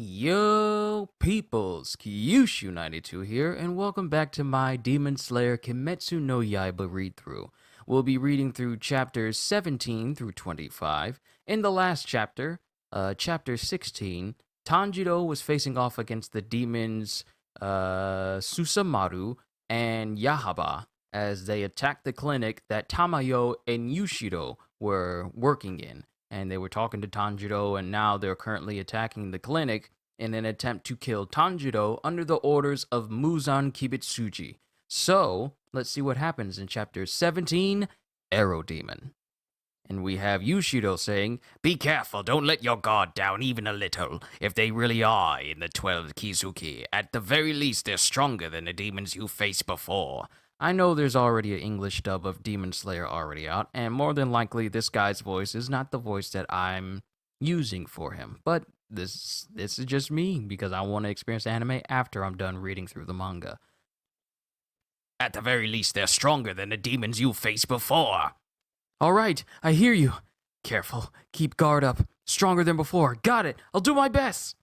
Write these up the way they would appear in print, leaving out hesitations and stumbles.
Yo, peoples, Kyushu92 here, and welcome back to my Demon Slayer KIMETSU no YAIBA read-through. We'll be reading through chapters 17 through 25. In the last chapter, chapter 16, Tanjiro was facing off against the demons Susamaru and Yahaba as they attacked the clinic that Tamayo and Yushido were working in. And they were talking to Tanjiro, and now they're currently attacking the clinic in an attempt to kill Tanjiro under the orders of Muzan Kibitsuji. So, let's see what happens in chapter 17, Arrow Demon. And we have Yushido saying, "Be careful, don't let your guard down even a little. If they really are in the 12 Kizuki, at the very least they're stronger than the demons you faced before." I know there's already an English dub of Demon Slayer already out, and more than likely this guy's voice is not the voice that I'm using for him. But this is just me, because I want to experience anime after I'm done reading through the manga. At the very least they're stronger than the demons you faced before. Alright, I hear you. Careful, keep guard up. Stronger than before. Got it, I'll do my best.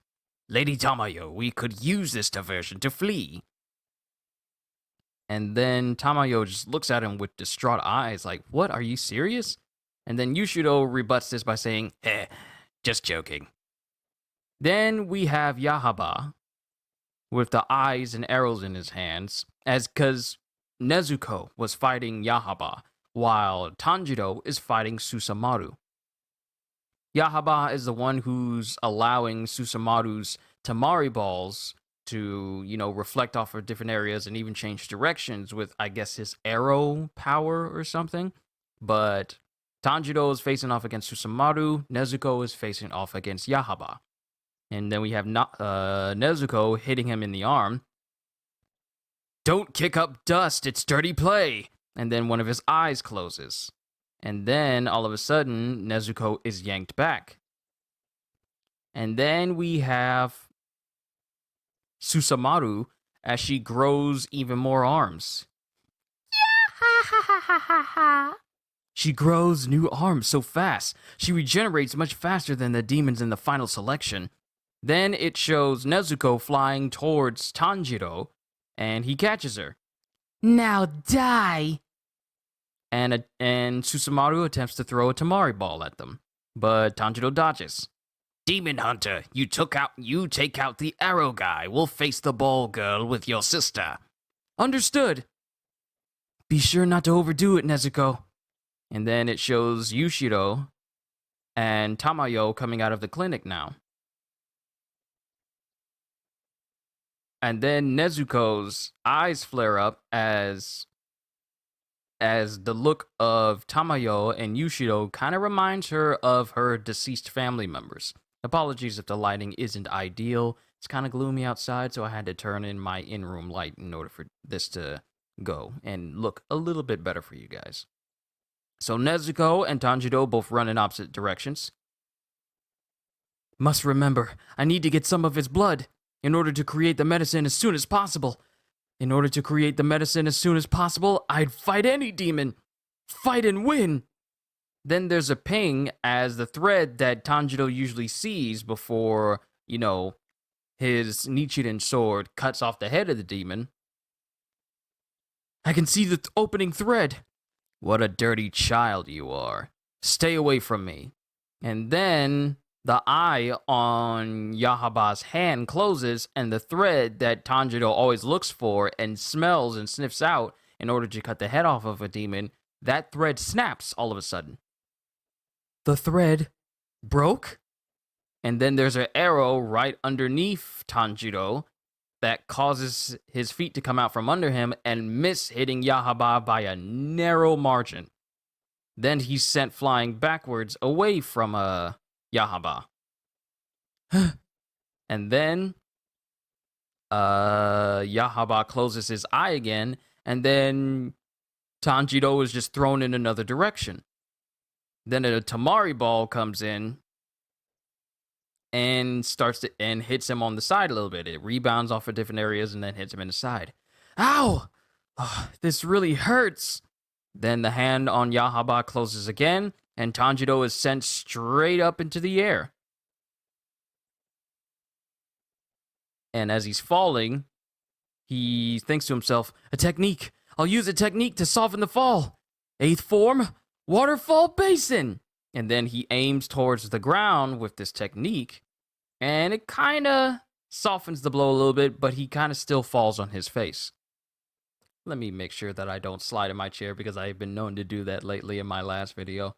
Lady Tamayo, we could use this diversion to flee. And then Tamayo just looks at him with distraught eyes like, what, are you serious? And then Yushido rebuts this by saying, just joking. Then we have Yahaba with the eyes and arrows in his hands, because Nezuko was fighting Yahaba, while Tanjiro is fighting Susamaru. Yahaba is the one who's allowing Susamaru's Tamari balls to, reflect off of different areas and even change directions with, I guess, his arrow power or something. But Tanjiro is facing off against Susamaru, Nezuko is facing off against Yahaba. And then we have Nezuko hitting him in the arm. "Don't kick up dust, it's dirty play!" And then one of his eyes closes. And then, all of a sudden, Nezuko is yanked back. And then we have Susamaru as she grows even more arms. She grows new arms so fast. She regenerates much faster than the demons in the final selection. Then it shows Nezuko flying towards Tanjiro, and he catches her. "Now die!" And Susamaru attempts to throw a Tamari ball at them, but Tanjiro dodges. "Demon Hunter, you take out the arrow guy. We'll face the ball girl with your sister." "Understood." "Be sure not to overdo it, Nezuko." And then it shows Yushido and Tamayo coming out of the clinic now. And then Nezuko's eyes flare up as the look of Tamayo and Yushido kind of reminds her of her deceased family members. Apologies if the lighting isn't ideal. It's kind of gloomy outside, so I had to turn in my in-room light in order for this to go and look a little bit better for you guys. So Nezuko and Tanjiro both run in opposite directions. "Must remember, I need to get some of his blood in order to create the medicine as soon as possible. In order to create the medicine as soon as possible, I'd fight any demon. Fight and win." Then there's a ping as the thread that Tanjiro usually sees before, his Nichiren sword cuts off the head of the demon. "I can see the opening thread." "What a dirty child you are. Stay away from me." And then the eye on Yahaba's hand closes, and the thread that Tanjiro always looks for and smells and sniffs out in order to cut the head off of a demon, that thread snaps all of a sudden. The thread broke? And then there's an arrow right underneath Tanjiro that causes his feet to come out from under him and miss hitting Yahaba by a narrow margin. Then he's sent flying backwards away from Yahaba. And then Yahaba closes his eye again, and then Tanjiro is just thrown in another direction. Then a Tamari ball comes in and hits him on the side a little bit. It rebounds off of different areas and then hits him in the side. "Ow! Oh, this really hurts." Then the hand on Yahaba closes again, and Tanjiro is sent straight up into the air. And as he's falling, he thinks to himself, a technique. I'll use a technique to soften the fall. 8th form, waterfall basin. And then he aims towards the ground with this technique, and it kind of softens the blow a little bit, but he kind of still falls on his face. Let me make sure that I don't slide in my chair, because I've been known to do that lately in my last video.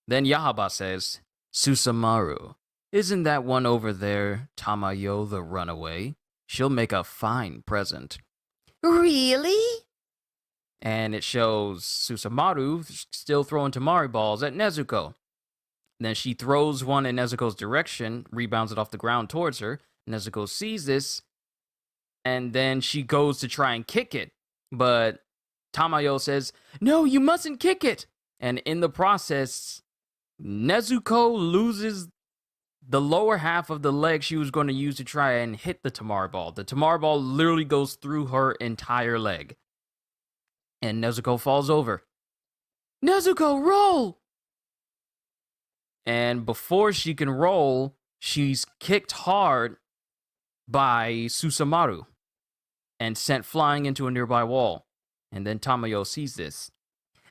Then Yahaba says, Susamaru, isn't that one over there Tamayo the runaway? She'll make a fine present. Really? And it shows Susamaru still throwing Tamari balls at Nezuko. Then she throws one in Nezuko's direction, rebounds it off the ground towards her. Nezuko sees this, and then she goes to try and kick it. But Tamayo says, no, you mustn't kick it. And in the process, Nezuko loses the lower half of the leg she was going to use to try and hit the Tamari ball. The Tamari ball literally goes through her entire leg. And Nezuko falls over. Nezuko, roll! And before she can roll, she's kicked hard by Susamaru and sent flying into a nearby wall. And then Tamayo sees this.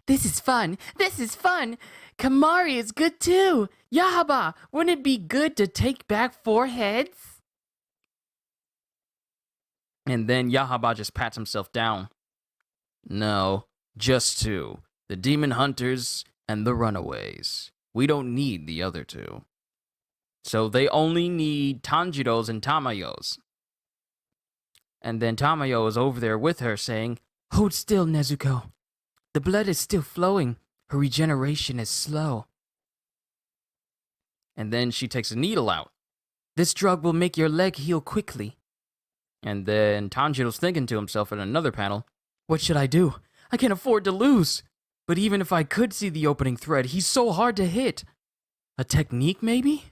This is fun. This is fun. Kamari is good too. Yahaba, wouldn't it be good to take back 4 heads? And then Yahaba just pats himself down. No, just 2. The demon hunters and the runaways. We don't need the other 2. So they only need Tanjiro's and Tamayo's. And then Tamayo is over there with her saying, hold still, Nezuko. The blood is still flowing. Her regeneration is slow. And then she takes a needle out. This drug will make your leg heal quickly. And then Tanjiro's thinking to himself in another panel, what should I do? I can't afford to lose. But even if I could see the opening thread, he's so hard to hit. A technique, maybe?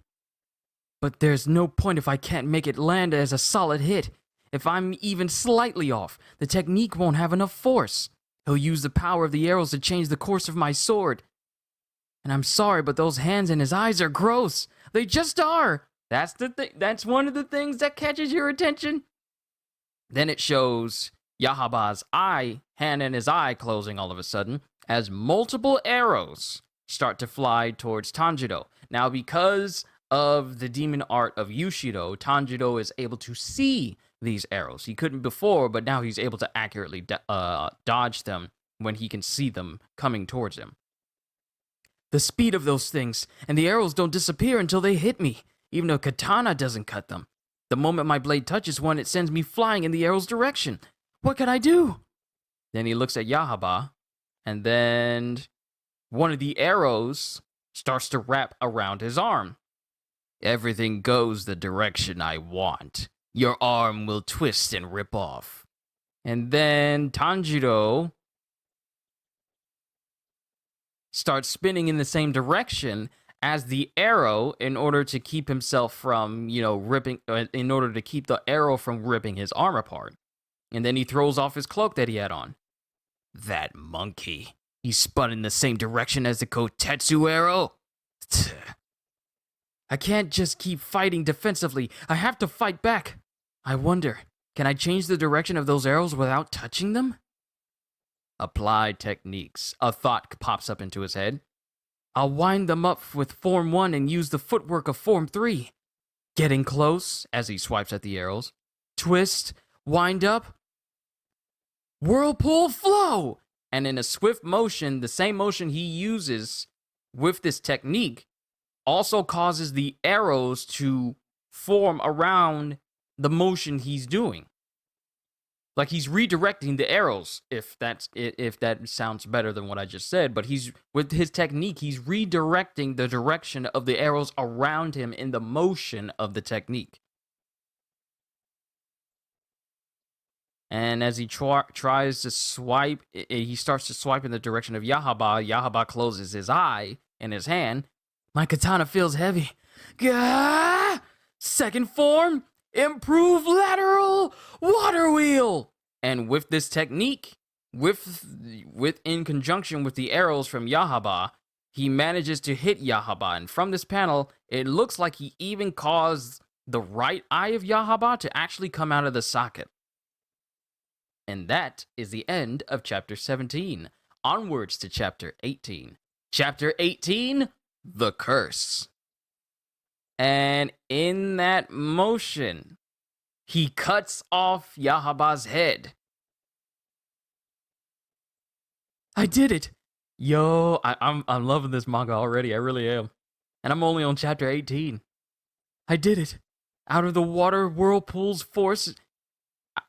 But there's no point if I can't make it land as a solid hit. If I'm even slightly off, the technique won't have enough force. He'll use the power of the arrows to change the course of my sword. And I'm sorry, but those hands in his eyes are gross. They just are. That's one of the things that catches your attention. Then it shows Yahaba's hand in his eye closing all of a sudden, as multiple arrows start to fly towards Tanjiro. Now, because of the demon art of Yushido, Tanjiro is able to see these arrows. He couldn't before, but now he's able to accurately dodge them when he can see them coming towards him. The speed of those things, and the arrows don't disappear until they hit me. Even a katana doesn't cut them. The moment my blade touches one, it sends me flying in the arrow's direction. What can I do? Then he looks at Yahaba, and then one of the arrows starts to wrap around his arm. Everything goes the direction I want. Your arm will twist and rip off. And then Tanjiro starts spinning in the same direction as the arrow in order to keep himself from, ripping, in order to keep the arrow from ripping his arm apart. And then he throws off his cloak that he had on. That monkey. He spun in the same direction as the Kotetsu arrow. I can't just keep fighting defensively. I have to fight back. I wonder, can I change the direction of those arrows without touching them? Apply techniques. A thought pops up into his head. I'll wind them up with Form 1 and use the footwork of Form 3. Getting close, as he swipes at the arrows. Twist, wind up, whirlpool flow! And in a swift motion, the same motion he uses with this technique also causes the arrows to form around the motion he's doing. Like he's redirecting the arrows, if that sounds better than what I just said. But with his technique, he's redirecting the direction of the arrows around him in the motion of the technique. And as he tries to swipe, he starts to swipe in the direction of Yahaba. Yahaba closes his eye in his hand. My katana feels heavy. Gah! Second form, improve lateral water wheel. And with this technique, in conjunction with the arrows from Yahaba, he manages to hit Yahaba. And from this panel, it looks like he even caused the right eye of Yahaba to actually come out of the socket. And that is the end of chapter 17. Onwards to chapter 18. Chapter 18, The Curse. And in that motion, he cuts off Yahaba's head. I did it! Yo, I'm loving this manga already. I really am. And I'm only on chapter 18. I did it. Out of the water whirlpool's force.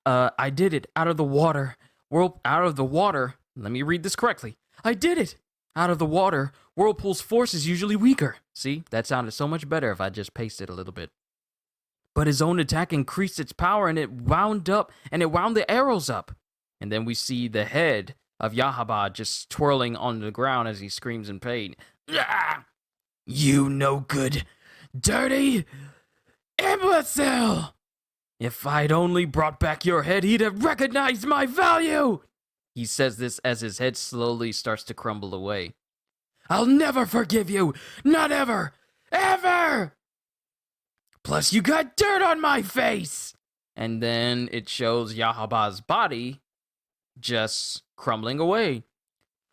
I did it. Out of the water. Out of the water. Let me read this correctly. I did it. Out of the water, whirlpool's force is usually weaker. See, that sounded so much better if I just pasted a little bit. But his own attack increased its power and it wound the arrows up. And then we see the head of Yahaba just twirling on the ground as he screams in pain. Ah! You no good, dirty imbecile! If I'd only brought back your head, he'd have recognized my value! He says this as his head slowly starts to crumble away. I'll never forgive you! Not ever! Ever! Plus, you got dirt on my face! And then it shows Yahaba's body just crumbling away.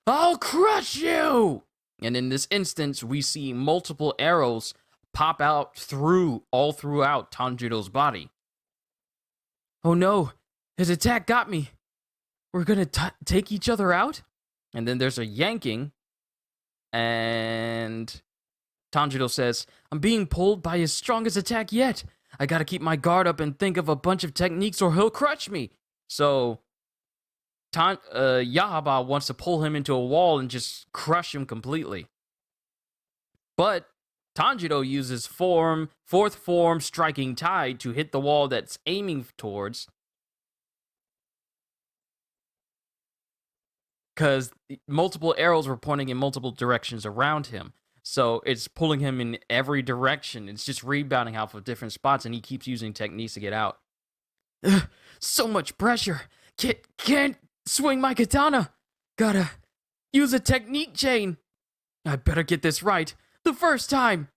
I'll crush you! And in this instance, we see multiple arrows pop out all throughout Tanjiro's body. Oh no, his attack got me. We're gonna take each other out? And then there's a yanking, and Tanjiro says, I'm being pulled by his strongest attack yet. I gotta keep my guard up and think of a bunch of techniques or he'll crush me. So, Yahaba wants to pull him into a wall and just crush him completely. But Tanjiro uses fourth form striking tide to hit the wall that's aiming towards. Because multiple arrows were pointing in multiple directions around him. So it's pulling him in every direction. It's just rebounding off of different spots, and he keeps using techniques to get out. Ugh, so much pressure. Can't swing my katana. Gotta use a technique chain. I better get this right the first time.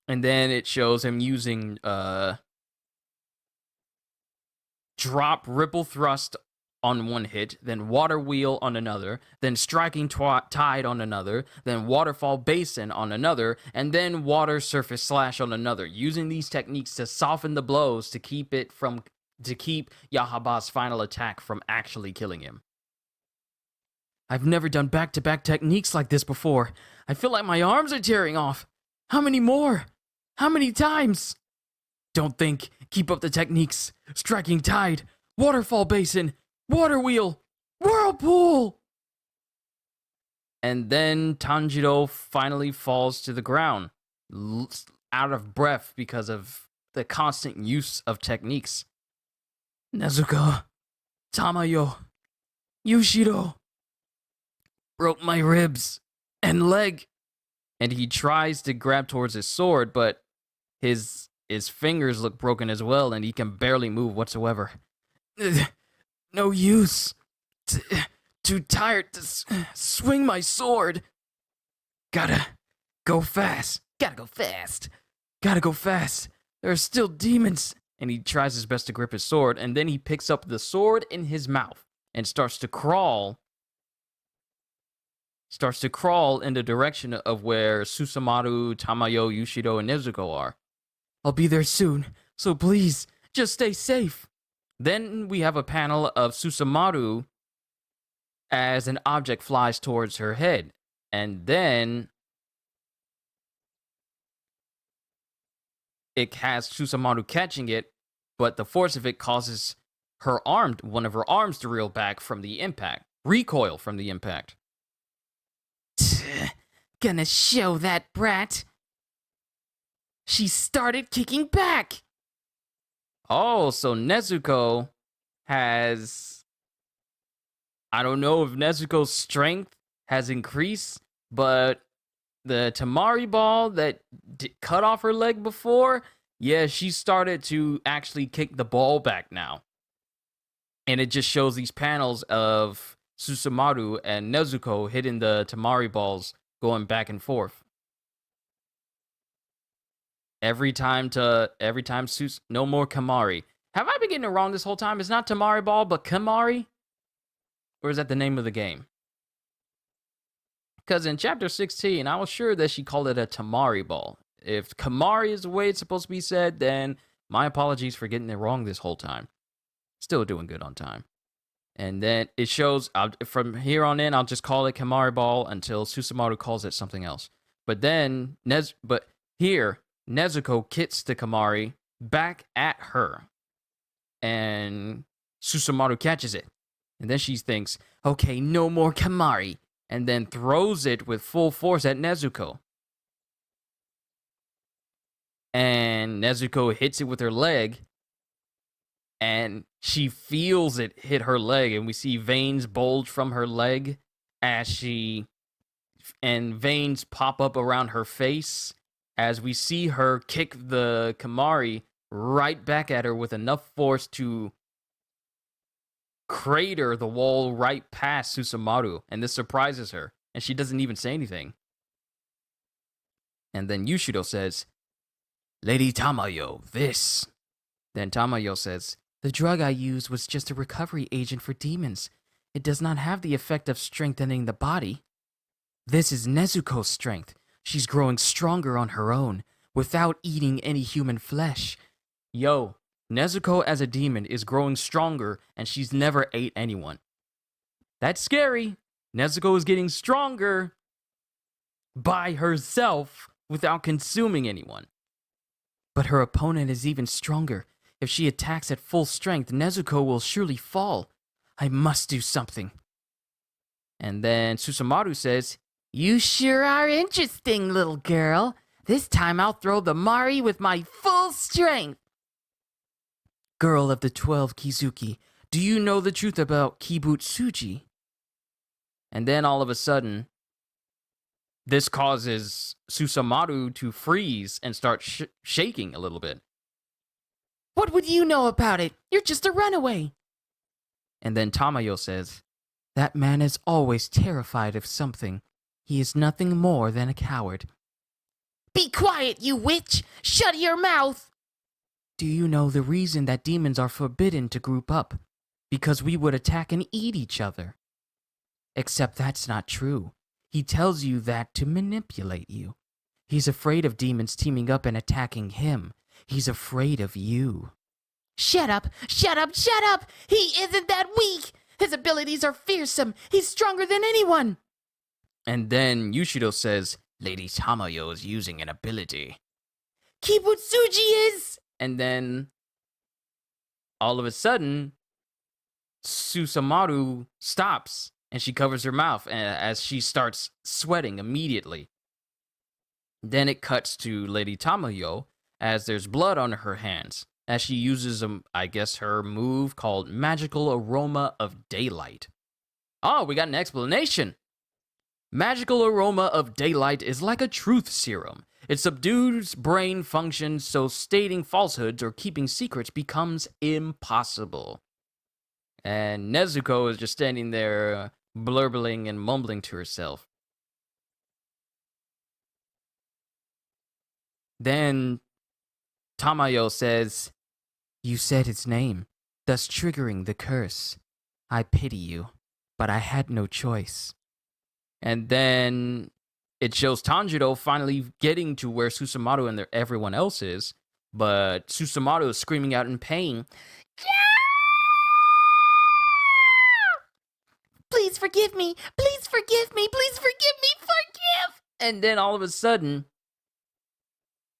And then it shows him using drop ripple thrust on one hit, then water wheel on another, then striking tide on another, then waterfall basin on another, and then water surface slash on another, using these techniques to soften the blows to keep Yahaba's final attack from actually killing him. I've never done back-to-back techniques like this before. I feel like my arms are tearing off. How many more? How many times? Don't think. Keep up the techniques. Striking tide, waterfall basin, water wheel, whirlpool! And then Tanjiro finally falls to the ground, out of breath because of the constant use of techniques. Nezuko, Tamayo, Yushiro broke my ribs and leg. And he tries to grab towards his sword, but his fingers look broken as well, and he can barely move whatsoever. No use. Too tired to swing my sword. Gotta go fast. Gotta go fast. Gotta go fast. There are still demons. And he tries his best to grip his sword, and then he picks up the sword in his mouth and starts to crawl in the direction of where Susamaru, Tamayo, Yushido, and Nezuko are. I'll be there soon, so please, just stay safe. Then we have a panel of Susamaru as an object flies towards her head. And then it has Susamaru catching it, but the force of it causes one of her arms to reel back from the impact, recoil from the impact. Gonna show that brat. She started kicking back. Oh, so Nezuko has... I don't know if Nezuko's strength has increased, but the Tamari ball that cut off her leg before, yeah, she started to actually kick the ball back now. And it just shows these panels of Susamaru and Nezuko hitting the Tamari balls, going back and forth. no more Kamari. Have I been getting it wrong this whole time? It's not Tamari Ball, but Kamari? Or is that the name of the game? Because in chapter 16, I was sure that she called it a Tamari Ball. If Kamari is the way it's supposed to be said, then my apologies for getting it wrong this whole time. Still doing good on time. And then it shows, from here on in, I'll just call it Kamari Ball until Susamaru calls it something else. But then, here, Nezuko kicks the Kamari back at her. And Susamaru catches it. And then she thinks, okay, no more Kamari. And then throws it with full force at Nezuko. And Nezuko hits it with her leg. And she feels it hit her leg. And we see veins bulge from her leg and veins pop up around her face as we see her kick the Kamari right back at her with enough force to crater the wall right past Susamaru. And this surprises her. And she doesn't even say anything. And then Yushido says, Lady Tamayo, this. Then Tamayo says, the drug I used was just a recovery agent for demons. It does not have the effect of strengthening the body. This is Nezuko's strength. She's growing stronger on her own, without eating any human flesh. Yo, Nezuko as a demon is growing stronger, and she's never ate anyone. That's scary. Nezuko is getting stronger by herself without consuming anyone. But her opponent is even stronger. If she attacks at full strength, Nezuko will surely fall. I must do something. And then Susamaru says, you sure are interesting, little girl. This time I'll throw the Mari with my full strength. Girl of the 12 Kizuki, do you know the truth about Kibutsuji? And then all of a sudden, this causes Susamaru to freeze and start shaking a little bit. What would you know about it? You're just a runaway. And then Tamayo says, that man is always terrified of something. He is nothing more than a coward. Be quiet, you witch! Shut your mouth! Do you know the reason that demons are forbidden to group up? Because we would attack and eat each other. Except that's not true. He tells you that to manipulate you. He's afraid of demons teaming up and attacking him. He's afraid of you. Shut up! Shut up! Shut up! He isn't that weak! His abilities are fearsome! He's stronger than anyone! And then Yushido says, Lady Tamayo is using an ability. Kibutsuji is! And then, all of a sudden, Susamaru stops, and she covers her mouth as she starts sweating immediately. Then it cuts to Lady Tamayo, as there's blood on her hands, as she uses, her move called Magical Aroma of Daylight. Oh, we got an explanation! Magical Aroma of Daylight is like a truth serum. It subdues brain functions so stating falsehoods or keeping secrets becomes impossible. And Nezuko is just standing there blurbling and mumbling to herself. Then Tamayo says, you said his name, thus triggering the curse. I pity you, but I had no choice. And then it shows Tanjiro finally getting to where Susamaru and everyone else is, but Susamaru is screaming out in pain. Please forgive me! Please forgive me! Please forgive me! Forgive! And then all of a sudden,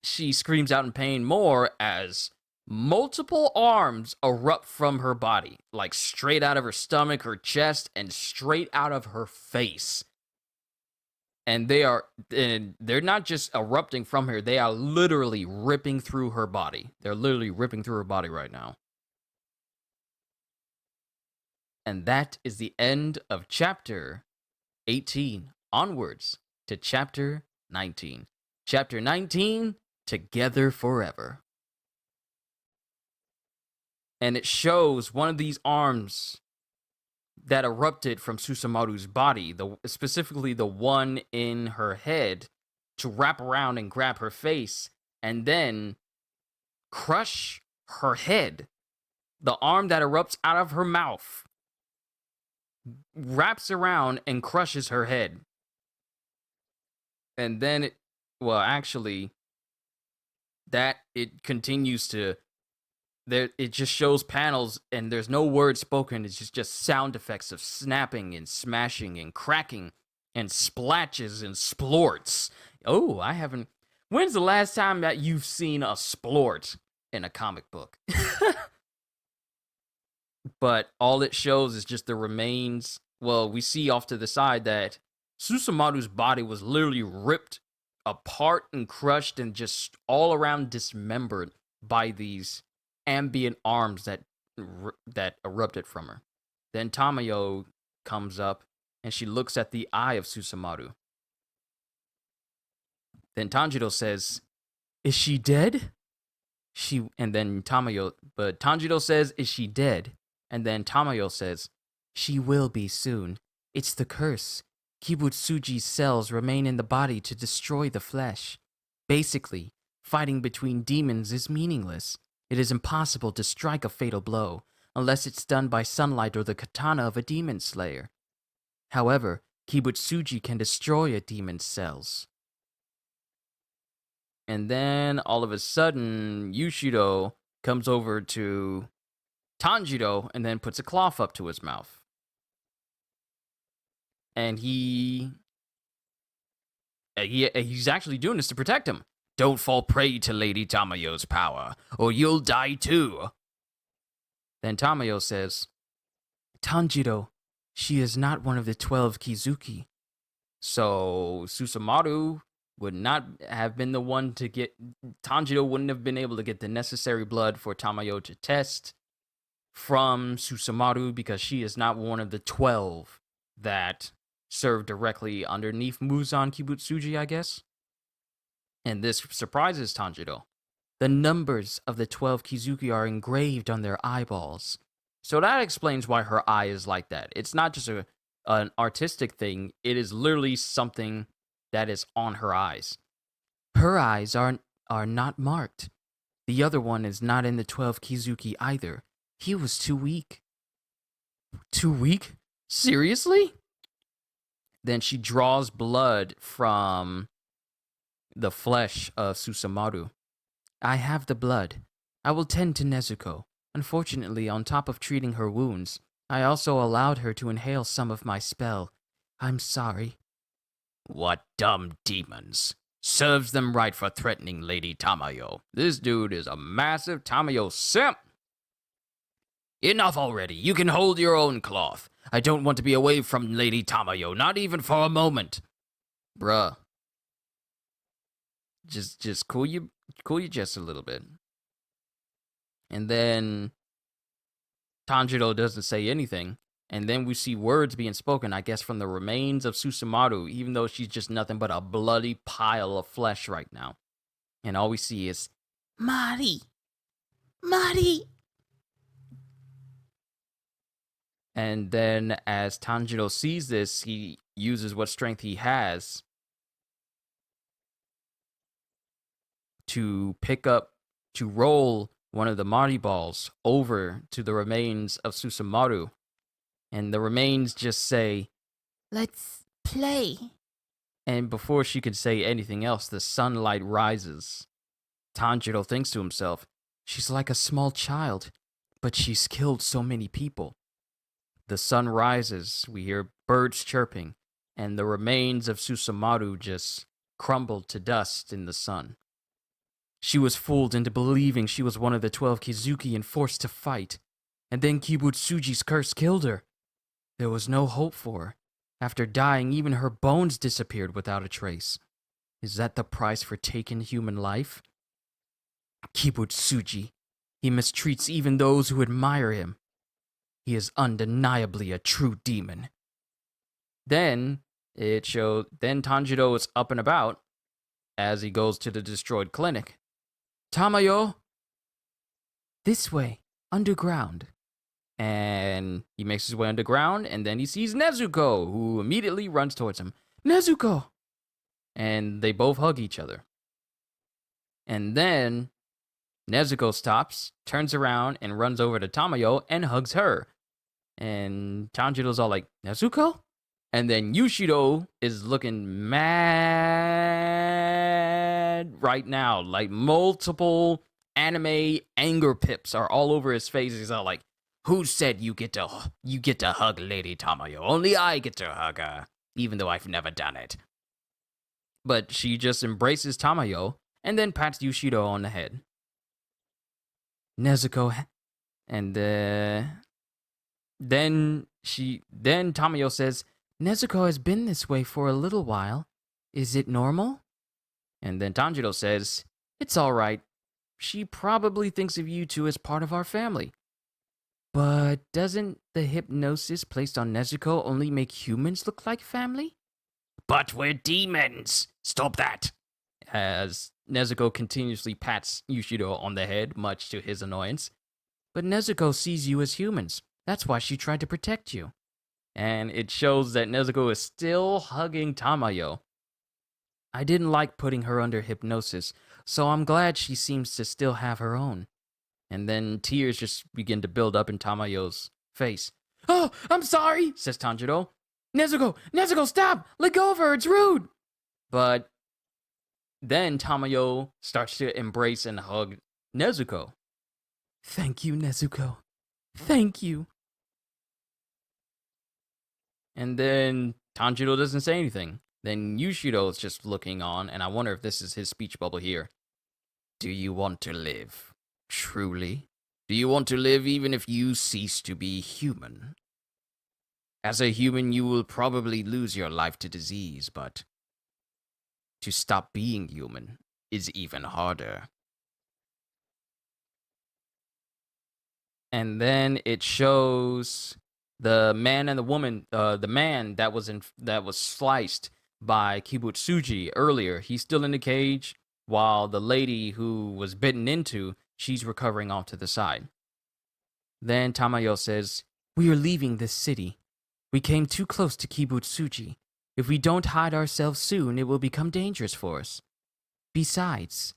she screams out in pain more as multiple arms erupt from her body, like straight out of her stomach, her chest, and straight out of her face. And they're not just erupting from her, they are literally ripping through her body. They're literally ripping through her body right now. And that is the end of chapter 18, onwards to chapter 19. Chapter 19, Together Forever. And it shows one of these arms that erupted from Susamaru's body, specifically the one in her head, to wrap around and grab her face. and then crush her head. The arm that erupts out of her mouth wraps around and crushes her head. And then it continues to it just shows panels and there's no word spoken. It's just sound effects of snapping and smashing and cracking and splatches and splorts. Oh, I haven't. When's the last time that you've seen a splort in a comic book? But all it shows is just the remains. Well, we see off to the side that Susamaru's body was literally ripped apart and crushed and just all around dismembered by these ambient arms that erupted from her. Then Tamayo comes up and she looks at the eye of Susamaru. Then Tanjiro says, "Is she dead?" Tanjiro says, "Is she dead?" And then Tamayo says, "She will be soon. It's the curse. Kibutsuji's cells remain in the body to destroy the flesh. Basically, fighting between demons is meaningless. It is impossible to strike a fatal blow unless it's done by sunlight or the katana of a demon slayer. However, Kibutsuji can destroy a demon's cells." And then all of a sudden, Yushido comes over to Tanjiro and then puts a cloth up to his mouth. And he's actually doing this to protect him. Don't fall prey to Lady Tamayo's power, or you'll die too. Then Tamayo says, "Tanjiro, she is not one of the 12 Kizuki." So Susamaru would not have been the one to get... Tanjiro wouldn't have been able to get the necessary blood for Tamayo to test from Susamaru because she is not one of the 12 that serve directly underneath Muzan Kibutsuji, I guess. And this surprises Tanjiro. The numbers of the 12 Kizuki are engraved on their eyeballs. So that explains why her eye is like that. It's not just an artistic thing. It is literally something that is on her eyes. Her eyes are not marked. The other one is not in the 12 Kizuki either. He was too weak. Too weak? Seriously? Then she draws blood from the flesh of Susamaru. "I have the blood. I will tend to Nezuko. Unfortunately, on top of treating her wounds, I also allowed her to inhale some of my spell. I'm sorry." What dumb demons. Serves them right for threatening Lady Tamayo. This dude is a massive Tamayo simp. Enough already. You can hold your own cloth. I don't want to be away from Lady Tamayo, not even for a moment. Bruh. Just cool your jets a little bit. And then Tanjiro doesn't say anything. And then we see words being spoken, I guess, from the remains of Susamaru, even though she's just nothing but a bloody pile of flesh right now. And all we see is, "Mari. Mari." And then as Tanjiro sees this, he uses what strength he has to roll one of the Mari balls over to the remains of Susamaru. And the remains just say, "Let's play." And before she could say anything else, the sunlight rises. Tanjiro thinks to himself, she's like a small child, but she's killed so many people. The sun rises, we hear birds chirping, and the remains of Susamaru just crumbled to dust in the sun. She was fooled into believing she was one of the 12 Kizuki and forced to fight. And then Kibutsuji's curse killed her. There was no hope for her. After dying, even her bones disappeared without a trace. Is that the price for taking human life? Kibutsuji. He mistreats even those who admire him. He is undeniably a true demon. Then Tanjiro is up and about as he goes to the destroyed clinic. "Tamayo!" "This way, underground." And he makes his way underground, and then he sees Nezuko, who immediately runs towards him. "Nezuko!" And they both hug each other. And then Nezuko stops, turns around, and runs over to Tamayo and hugs her. And Tanjiro's all like, Nezuko? And then Yushido is looking mad right now. Like multiple anime anger pips are all over his face. He's all like, who said you get to hug Lady Tamayo? Only I get to hug her, even though I've never done it. But she just embraces Tamayo and then pats Yushido on the head. Nezuko, and then Tamayo says, Nezuko has been this way for a little while. Is it normal? And then Tanjiro says, it's all right. She probably thinks of you two as part of our family. But doesn't the hypnosis placed on Nezuko only make humans look like family? But we're demons! Stop that! As Nezuko continuously pats Yushido on the head, much to his annoyance. But Nezuko sees you as humans. That's why she tried to protect you. And it shows that Nezuko is still hugging Tamayo. I didn't like putting her under hypnosis, so I'm glad she seems to still have her own. And then tears just begin to build up in Tamayo's face. Oh, I'm sorry, says Tanjiro. Nezuko, stop! Let go of her, it's rude! But then Tamayo starts to embrace and hug Nezuko. Thank you, Nezuko. Thank you. And then Tanjiro doesn't say anything. Then Yushido is just looking on, and I wonder if this is his speech bubble here. Do you want to live? Truly? Do you want to live even if you cease to be human? As a human, you will probably lose your life to disease, but to stop being human is even harder. And then it shows the man and the woman, the man that was sliced by Kibutsuji earlier. He's still in the cage, while the lady who was bitten into, she's recovering off to the side. Then Tamayo says, we are leaving this city. We came too close to Kibutsuji. If we don't hide ourselves soon, it will become dangerous for us. Besides,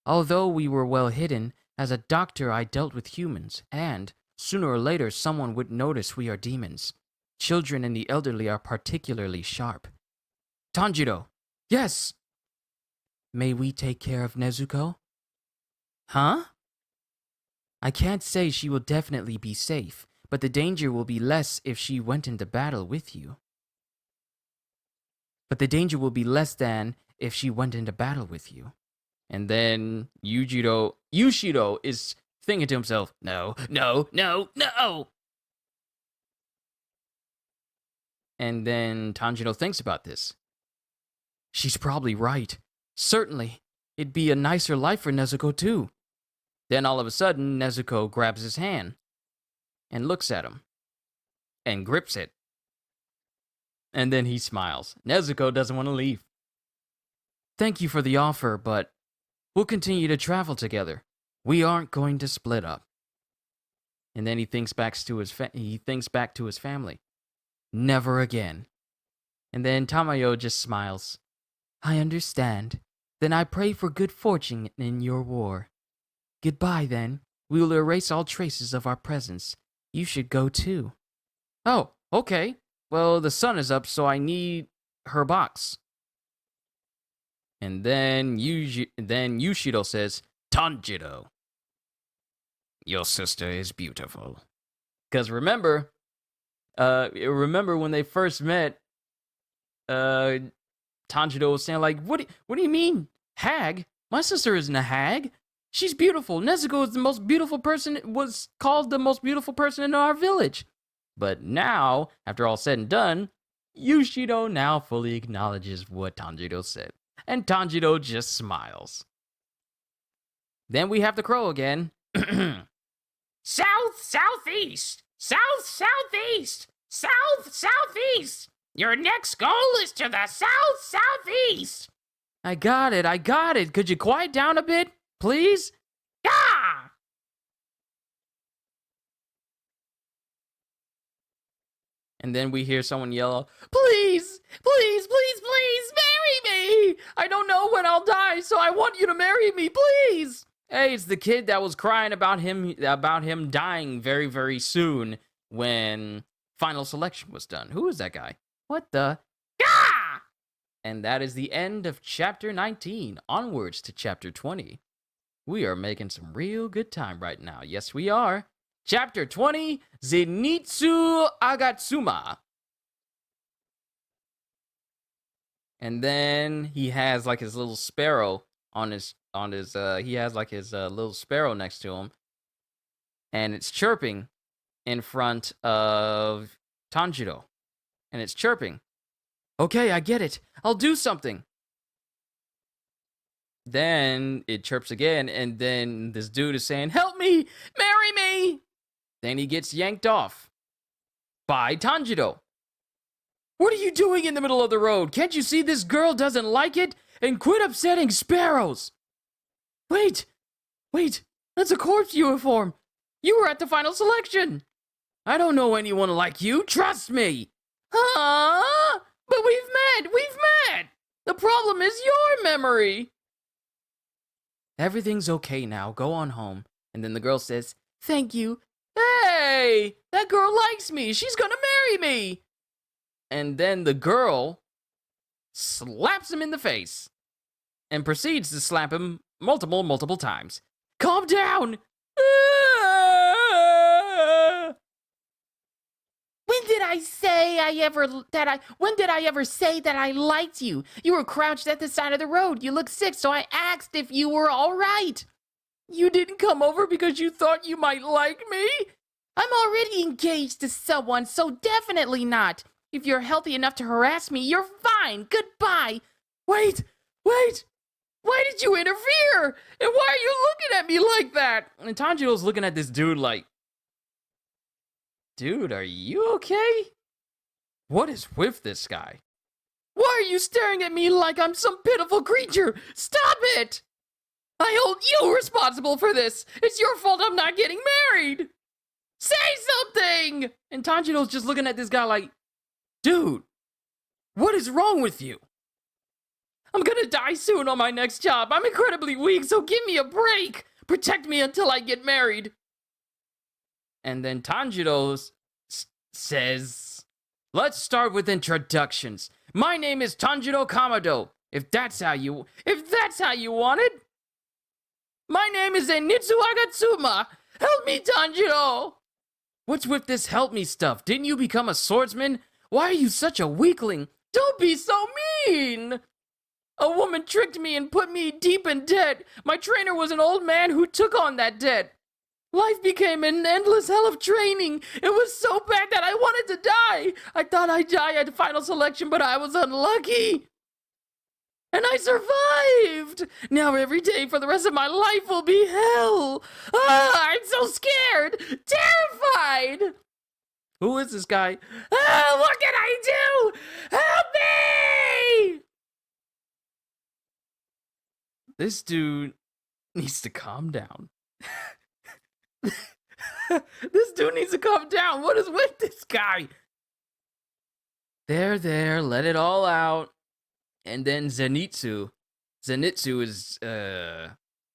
although we were well hidden, as a doctor I dealt with humans, and sooner or later someone would notice we are demons. Children and the elderly are particularly sharp. Tanjiro! Yes! May we take care of Nezuko? Huh? I can't say she will definitely be safe, but the danger will be less if she went into battle with you. But the danger will be less than if she went into battle with you. And then Yushido is thinking to himself, no. And then Tanjiro thinks about this. She's probably right. Certainly, it'd be a nicer life for Nezuko too. Then all of a sudden, Nezuko grabs his hand and looks at him and grips it. And then he smiles. Nezuko doesn't want to leave. Thank you for the offer, but we'll continue to travel together. We aren't going to split up. And then he thinks back to his family. Never again. And then Tamayo just smiles. I understand. Then I pray for good fortune in your war. Goodbye, then. We will erase all traces of our presence. You should go too. Oh, okay. Well, the sun is up, so I need her box. And then Yushido says, Tanjiro, your sister is beautiful. Because remember when they first met, Tanjiro was saying like, what do you mean, hag? My sister isn't a hag. She's beautiful. Nezuko is was called the most beautiful person in our village. But now, after all said and done, Yushido now fully acknowledges what Tanjiro said. And Tanjiro just smiles. Then we have the crow again. Southeast! Southeast! Southeast! Your next goal is to the southeast! I got it. Could you quiet down a bit, please? Ah! And then we hear someone yell, please, marry me! I don't know when I'll die, so I want you to marry me, please! Hey, it's the kid that was crying about him dying very, very soon when final selection was done. Who is that guy? What the? Ah! And that is the end of chapter 19. Onwards to chapter 20. We are making some real good time right now. Yes, we are. Chapter 20, Zenitsu Agatsuma. And then he has like his little sparrow he has like his little sparrow next to him. And it's chirping in front of Tanjiro. And it's chirping. Okay, I get it. I'll do something. Then it chirps again, and then this dude is saying, help me! Marry me! Then he gets yanked off by Tanjiro. What are you doing in the middle of the road? Can't you see this girl doesn't like it? And quit upsetting sparrows! Wait! That's a corpse uniform! You were at the final selection! I don't know anyone like you, trust me! Huh? But we've met! The problem is your memory! Everything's okay now, go on home. And then the girl says, thank you. Hey! That girl likes me, she's gonna marry me! And then the girl slaps him in the face and proceeds to slap him multiple times. Calm down! When did I ever say that I liked you? You were crouched at the side of the road. You looked sick, so I asked if you were all right. You didn't come over because you thought you might like me? I'm already engaged to someone, so definitely not. If you're healthy enough to harass me, you're fine. Goodbye. Wait! Why did you interfere? And why are you looking at me like that? And Tanjiro's looking at this dude like, dude, are you okay? What is with this guy? Why are you staring at me like I'm some pitiful creature? Stop it! I hold you responsible for this. It's your fault I'm not getting married. Say something! And Tanjiro's just looking at this guy like, dude, what is wrong with you? I'm gonna die soon on my next job. I'm incredibly weak, so give me a break. Protect me until I get married. And then Tanjiro says, let's start with introductions. My name is Tanjiro Kamado, if that's how you want it. My name is Zenitsu Agatsuma. Help me, Tanjiro. What's with this help me stuff? Didn't you become a swordsman? Why are you such a weakling? Don't be so mean. A woman tricked me and put me deep in debt. My trainer was an old man who took on that debt. Life became an endless hell of training. It was so bad that I wanted to die. I thought I'd die at the final selection, but I was unlucky. And I survived. Now every day for the rest of my life will be hell. Ah, I'm so scared. Terrified. Who is this guy? Ah, what can I do? Help me! This dude needs to calm down. This dude needs to calm down. What is with this guy? There, let it all out. And then Zenitsu is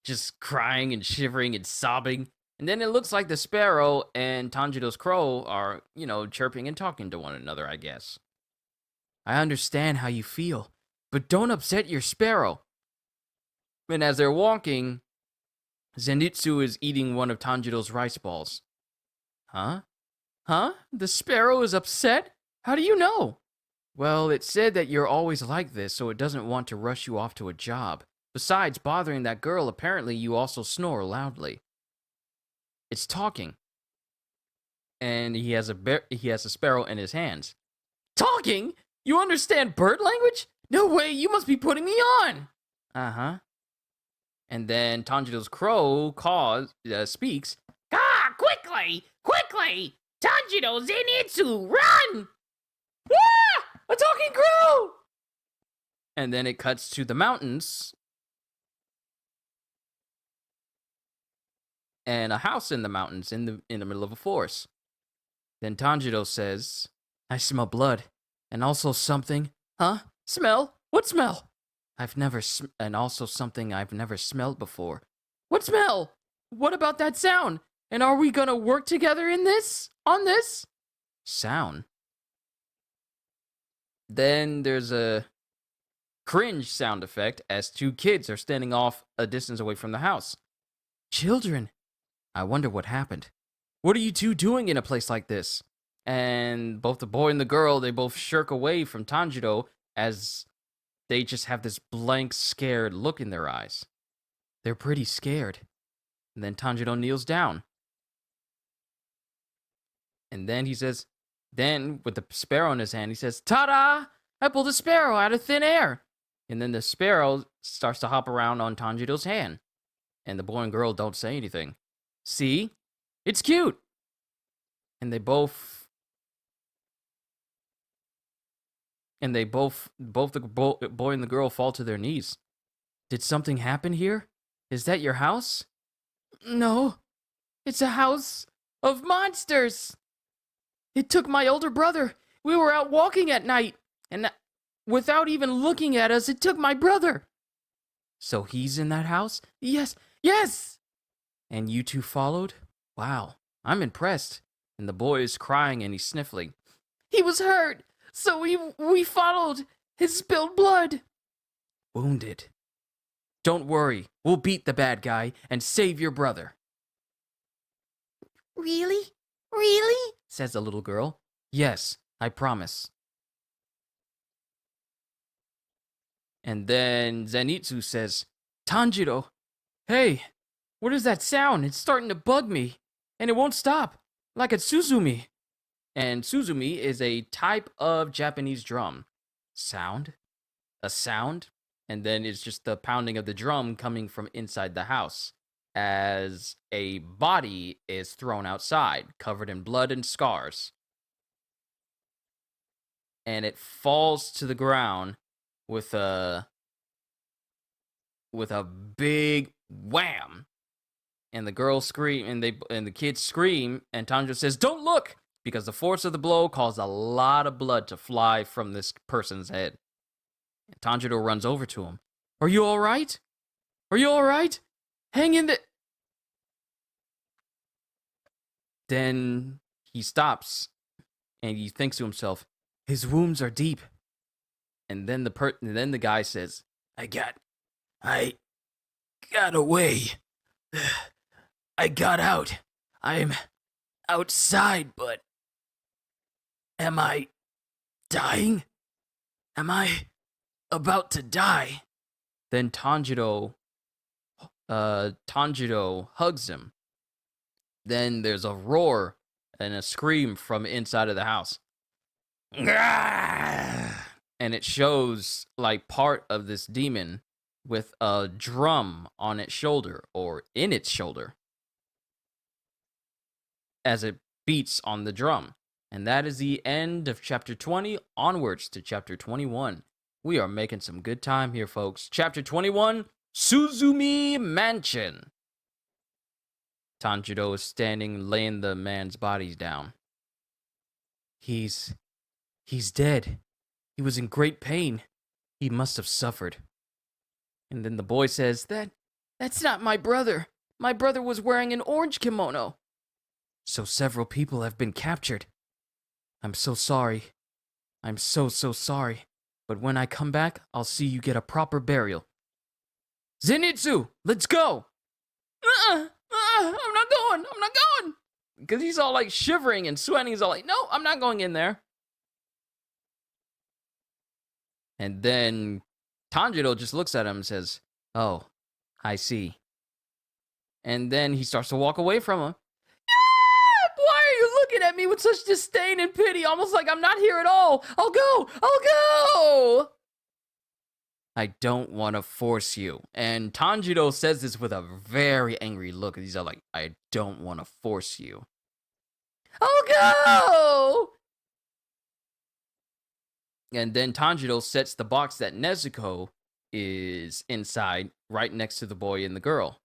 just crying and shivering and sobbing. And then it looks like the sparrow and Tanjiro's crow are, chirping and talking to one another, I guess. I understand how you feel, but don't upset your sparrow. And as they're walking, Zenitsu is eating one of Tanjiro's rice balls. Huh? The sparrow is upset? How do you know? Well, it said that you're always like this, so it doesn't want to rush you off to a job. Besides bothering that girl, apparently you also snore loudly. It's talking. And he has a sparrow in his hands. Talking? You understand bird language? No way, you must be putting me on! Uh-huh. And then Tanjiro's crow speaks. Ah, quickly! Tanjiro, Zenitsu, run! Ah! A talking crow! And then it cuts to the mountains. And a house in the mountains in the middle of a forest. Then Tanjiro says, I smell blood. And also something. Huh? Smell? What smell? and also something I've never smelled before. What smell? What about that sound? And are we gonna work together in this? On this? Sound. Then there's a cringe sound effect as two kids are standing off a distance away from the house. Children. I wonder what happened. What are you two doing in a place like this? And both the boy and the girl, they both shirk away from Tanjiro as they just have this blank, scared look in their eyes. They're pretty scared. And then Tanjiro kneels down. And then he says, with the sparrow in his hand, he says, "Ta-da! I pulled a sparrow out of thin air." And then the sparrow starts to hop around on Tanjiro's hand. And the boy and girl don't say anything. See? It's cute. And both the boy and the girl fall to their knees. Did something happen here? Is that your house? No. It's a house of monsters. It took my older brother. We were out walking at night, and without even looking at us, it took my brother. So he's in that house? Yes, yes! And you two followed? Wow, I'm impressed. And the boy is crying and he's sniffling. He was hurt, so we followed his spilled blood. Wounded. Don't worry, we'll beat the bad guy and save your brother. Really? Really? Says the little girl. Yes, I promise. And then Zenitsu says, Tanjiro, hey, what is that sound? It's starting to bug me, and it won't stop, like a Suzumi. And Suzumi is a type of Japanese drum. Sound? A sound? And then it's just the pounding of the drum coming from inside the house, as a body is thrown outside, covered in blood and scars. And it falls to the ground with a big wham. And the girls scream, and the kids scream, and Tanjiro says, "Don't look!" Because the force of the blow caused a lot of blood to fly from this person's head. And Tanjiro runs over to him. Are you all right? Are you all right? Hang in there. Then he stops, and he thinks to himself, his wounds are deep. And then the guy says, I got away. I got out. I'm outside, but am I dying? Am I about to die? Then Tanjiro hugs him. Then there's a roar and a scream from inside of the house. And it shows like part of this demon with a drum on its shoulder, or in its shoulder, as it beats on the drum. And that is the end of chapter 20, onwards to chapter 21. We are making some good time here, folks. Chapter 21, Suzumi Mansion. Tanjiro is standing, laying the man's bodies down. He's dead. He was in great pain. He must have suffered. And then the boy says, That's not my brother. My brother was wearing an orange kimono. So several people have been captured. I'm so sorry. I'm so sorry. But when I come back, I'll see you get a proper burial. Zenitsu, let's go! I'm not going. Because he's all like shivering and sweating. He's all like, no, I'm not going in there. And then Tanjiro just looks at him and says, oh, I see. And then he starts to walk away from him. Why are you looking at me with such disdain and pity, almost like I'm not here at all? I'll go! I don't want to force you. And Tanjiro says this with a very angry look. He's all like, I don't want to force you. I'll go! And then Tanjiro sets the box that Nezuko is inside right next to the boy and the girl.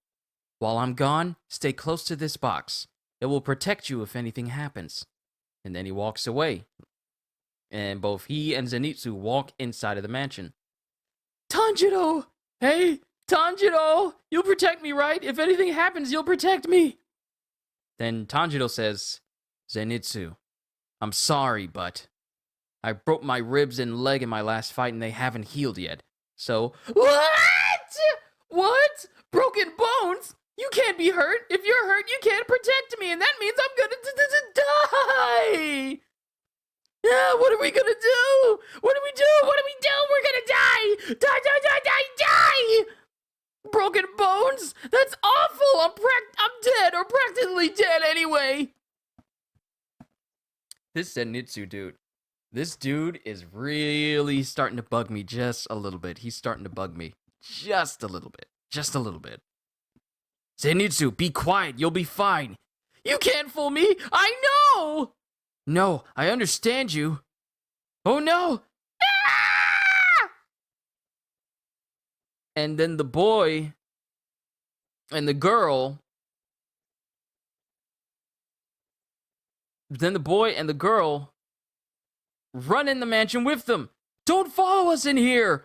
While I'm gone, stay close to this box. It will protect you if anything happens. And then he walks away. And both he and Zenitsu walk inside of the mansion. Tanjiro! Hey, Tanjiro! You'll protect me, right? If anything happens, you'll protect me. Then Tanjiro says, Zenitsu, I'm sorry, but I broke my ribs and leg in my last fight and they haven't healed yet. So, what? What? Broken bones? You can't be hurt. If you're hurt, you can't protect me, and that means I'm gonna die. Yeah, what are we gonna do? What do we do? What do we do? We're gonna die! Die, die, die, die, die! Broken bones? That's awful! I'm dead, or practically dead anyway! This Zenitsu dude. This dude is really starting to bug me just a little bit. He's starting to bug me just a little bit. Just a little bit. Zenitsu, be quiet. You'll be fine. You can't fool me. I know! No, I understand you. Oh no! Ah! And then the boy and the girl. Then the boy and the girl run in the mansion with them. Don't follow us in here.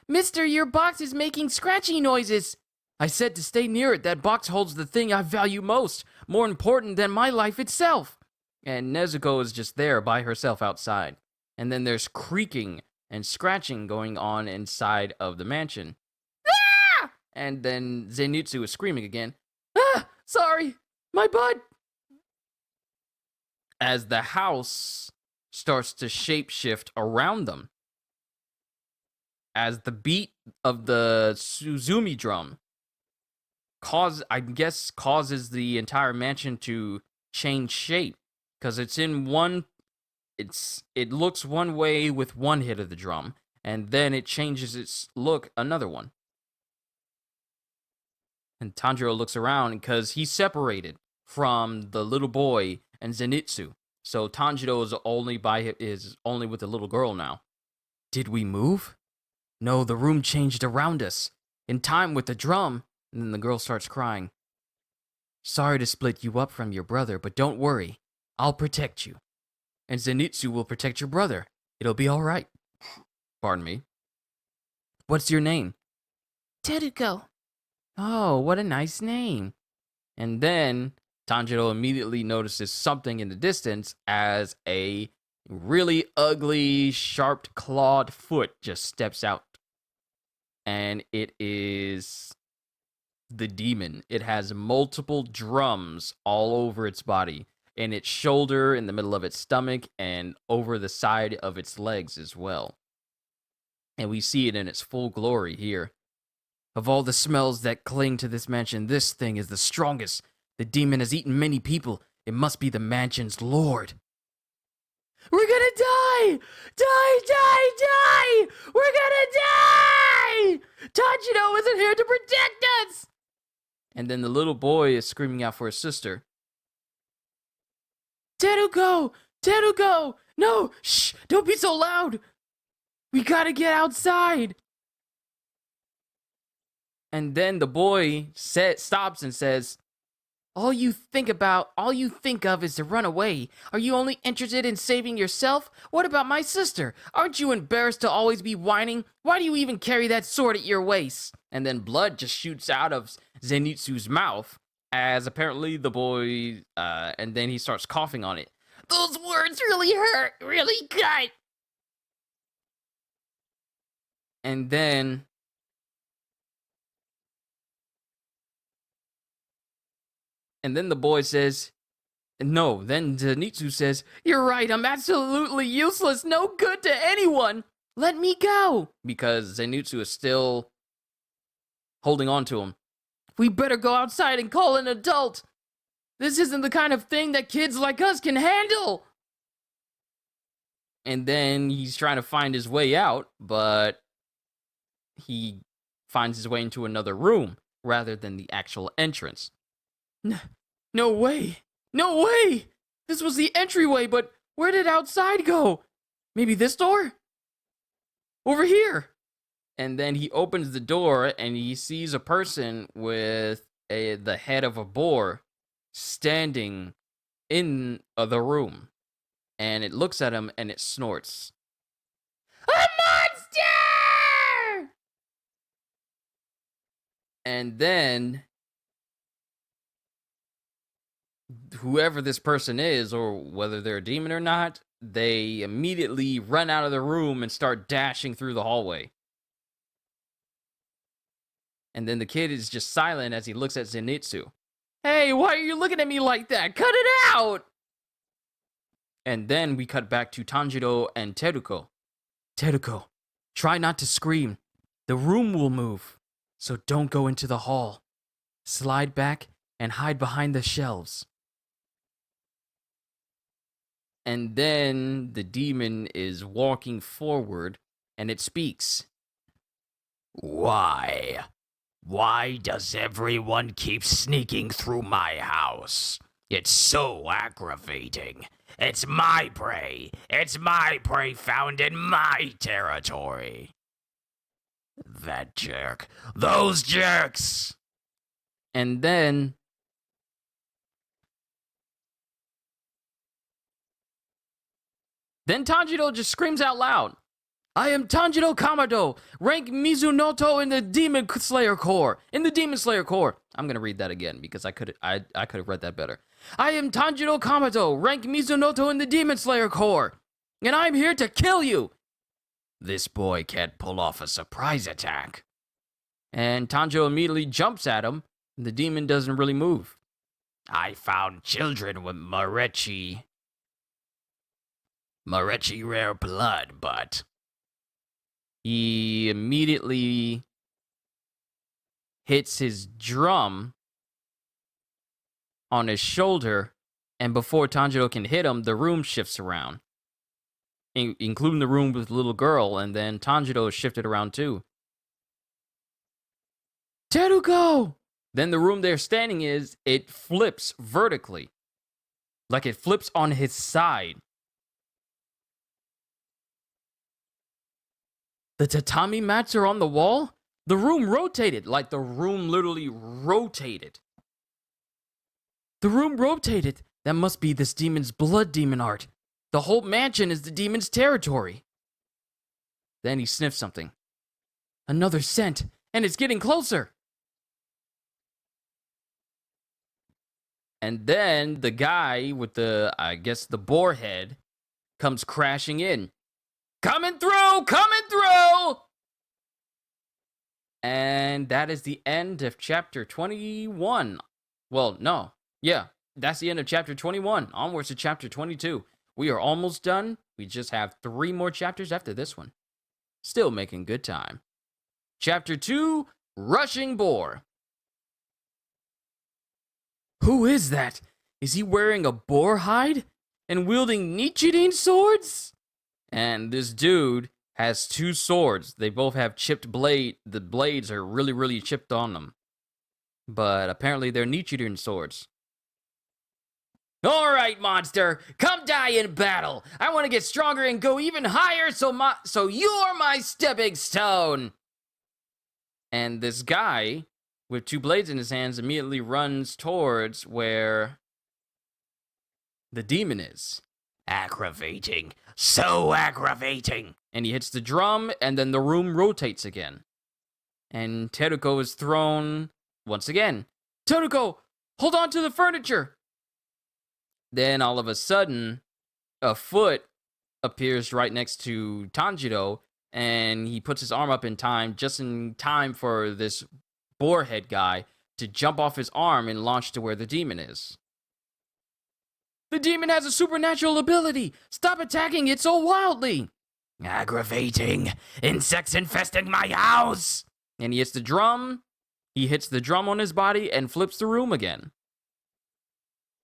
Mister, your box is making scratchy noises. I said to stay near it. That box holds the thing I value most, more important than my life itself. And Nezuko is just there by herself outside. And then there's creaking and scratching going on inside of the mansion. Ah! And then Zenitsu is screaming again. Ah! Sorry! My butt! As the house starts to shapeshift around them. As the beat of the Suzumi drum causes the entire mansion to change shape. Because it looks one way with one hit of the drum, and then it changes its look another one. And Tanjiro looks around because he's separated from the little boy and Zenitsu. So Tanjiro is only with the little girl now. Did we move? No, the room changed around us, in time with the drum. And then the girl starts crying. Sorry to split you up from your brother, but don't worry. I'll protect you. And Zenitsu will protect your brother. It'll be all right. Pardon me. What's your name? Teruko. Oh, what a nice name. And then Tanjiro immediately notices something in the distance as a really ugly, sharp-clawed foot just steps out. And it is the demon. It has multiple drums all over its body. In its shoulder, in the middle of its stomach, and over the side of its legs as well. And we see it in its full glory here. Of all the smells that cling to this mansion, this thing is the strongest. The demon has eaten many people. It must be the mansion's lord. We're gonna die! Die, die, die! We're gonna die! Tanjiro isn't here to protect us! And then the little boy is screaming out for his sister. Teruko! Teruko! No! Shh! Don't be so loud! We gotta get outside! And then the boy stops and says, all you think of is to run away. Are you only interested in saving yourself? What about my sister? Aren't you embarrassed to always be whining? Why do you even carry that sword at your waist? And then blood just shoots out of Zenitsu's mouth. As apparently the boy, and then he starts coughing on it. Those words really hurt, really cut. And then the boy says, no, then Zenitsu says, you're right, I'm absolutely useless, no good to anyone. Let me go. Because Zenitsu is still holding on to him. We better go outside and call an adult. This isn't the kind of thing that kids like us can handle. And then he's trying to find his way out, but he finds his way into another room rather than the actual entrance. No way. No way. This was the entryway, but where did outside go? Maybe this door? Over here. And then he opens the door and he sees a person with the head of a boar standing in the room. And it looks at him and it snorts. A monster! And then whoever this person is, or whether they're a demon or not, they immediately run out of the room and start dashing through the hallway. And then the kid is just silent as he looks at Zenitsu. Hey, why are you looking at me like that? Cut it out! And then we cut back to Tanjiro and Teruko. Teruko, try not to scream. The room will move, so don't go into the hall. Slide back and hide behind the shelves. And then the demon is walking forward, and it speaks. Why? Why does everyone keep sneaking through my house? It's so aggravating. It's my prey. It's my prey found in my territory. That jerk. Those jerks! And then Tanjiro just screams out loud. I am Tanjiro Kamado, rank Mizunoto in the Demon Slayer Corps. In the Demon Slayer Corps. I'm going to read that again because I could have read that better. I am Tanjiro Kamado, rank Mizunoto in the Demon Slayer Corps. And I'm here to kill you. This boy can't pull off a surprise attack. And Tanjiro immediately jumps at him, and the demon doesn't really move. I found children with Marechi rare blood, but he immediately hits his drum on his shoulder, and before Tanjiro can hit him, the room shifts around, including the room with the little girl, and then Tanjiro is shifted around too. Teruko! Then the room they're standing it flips vertically. Like it flips on his side. The tatami mats are on the wall? The room rotated, like the room literally rotated. The room rotated. That must be this demon's blood demon art. The whole mansion is the demon's territory. Then he sniffs something. Another scent, and it's getting closer. And then the guy with the, I guess, the boar head comes crashing in. Coming through! Coming through! And that is the end of chapter 21. Well, no. Yeah, that's the end of chapter 21. Onwards to chapter 22. We are almost done. We just have 3 more chapters after this one. Still making good time. Chapter 2, Rushing Boar. Who is that? Is he wearing a boar hide and wielding Nichirin swords? And this dude has 2 swords. They both have chipped blade. The blades are really, really chipped on them. But apparently they're Nichirin swords. All right, monster, come die in battle. I want to get stronger and go even higher, so you're my stepping stone. And this guy with 2 blades in his hands immediately runs towards where the demon is. Aggravating. So aggravating. And he hits the drum, and then the room rotates again. And Teruko is thrown once again. Teruko, hold on to the furniture. Then all of a sudden, a foot appears right next to Tanjiro, and he puts his arm up in time, just in time for this boarhead guy to jump off his arm and launch to where the demon is. The demon has a supernatural ability! Stop attacking it so wildly! Aggravating. Insects infesting my house! And he hits the drum. He hits the drum on his body and flips the room again.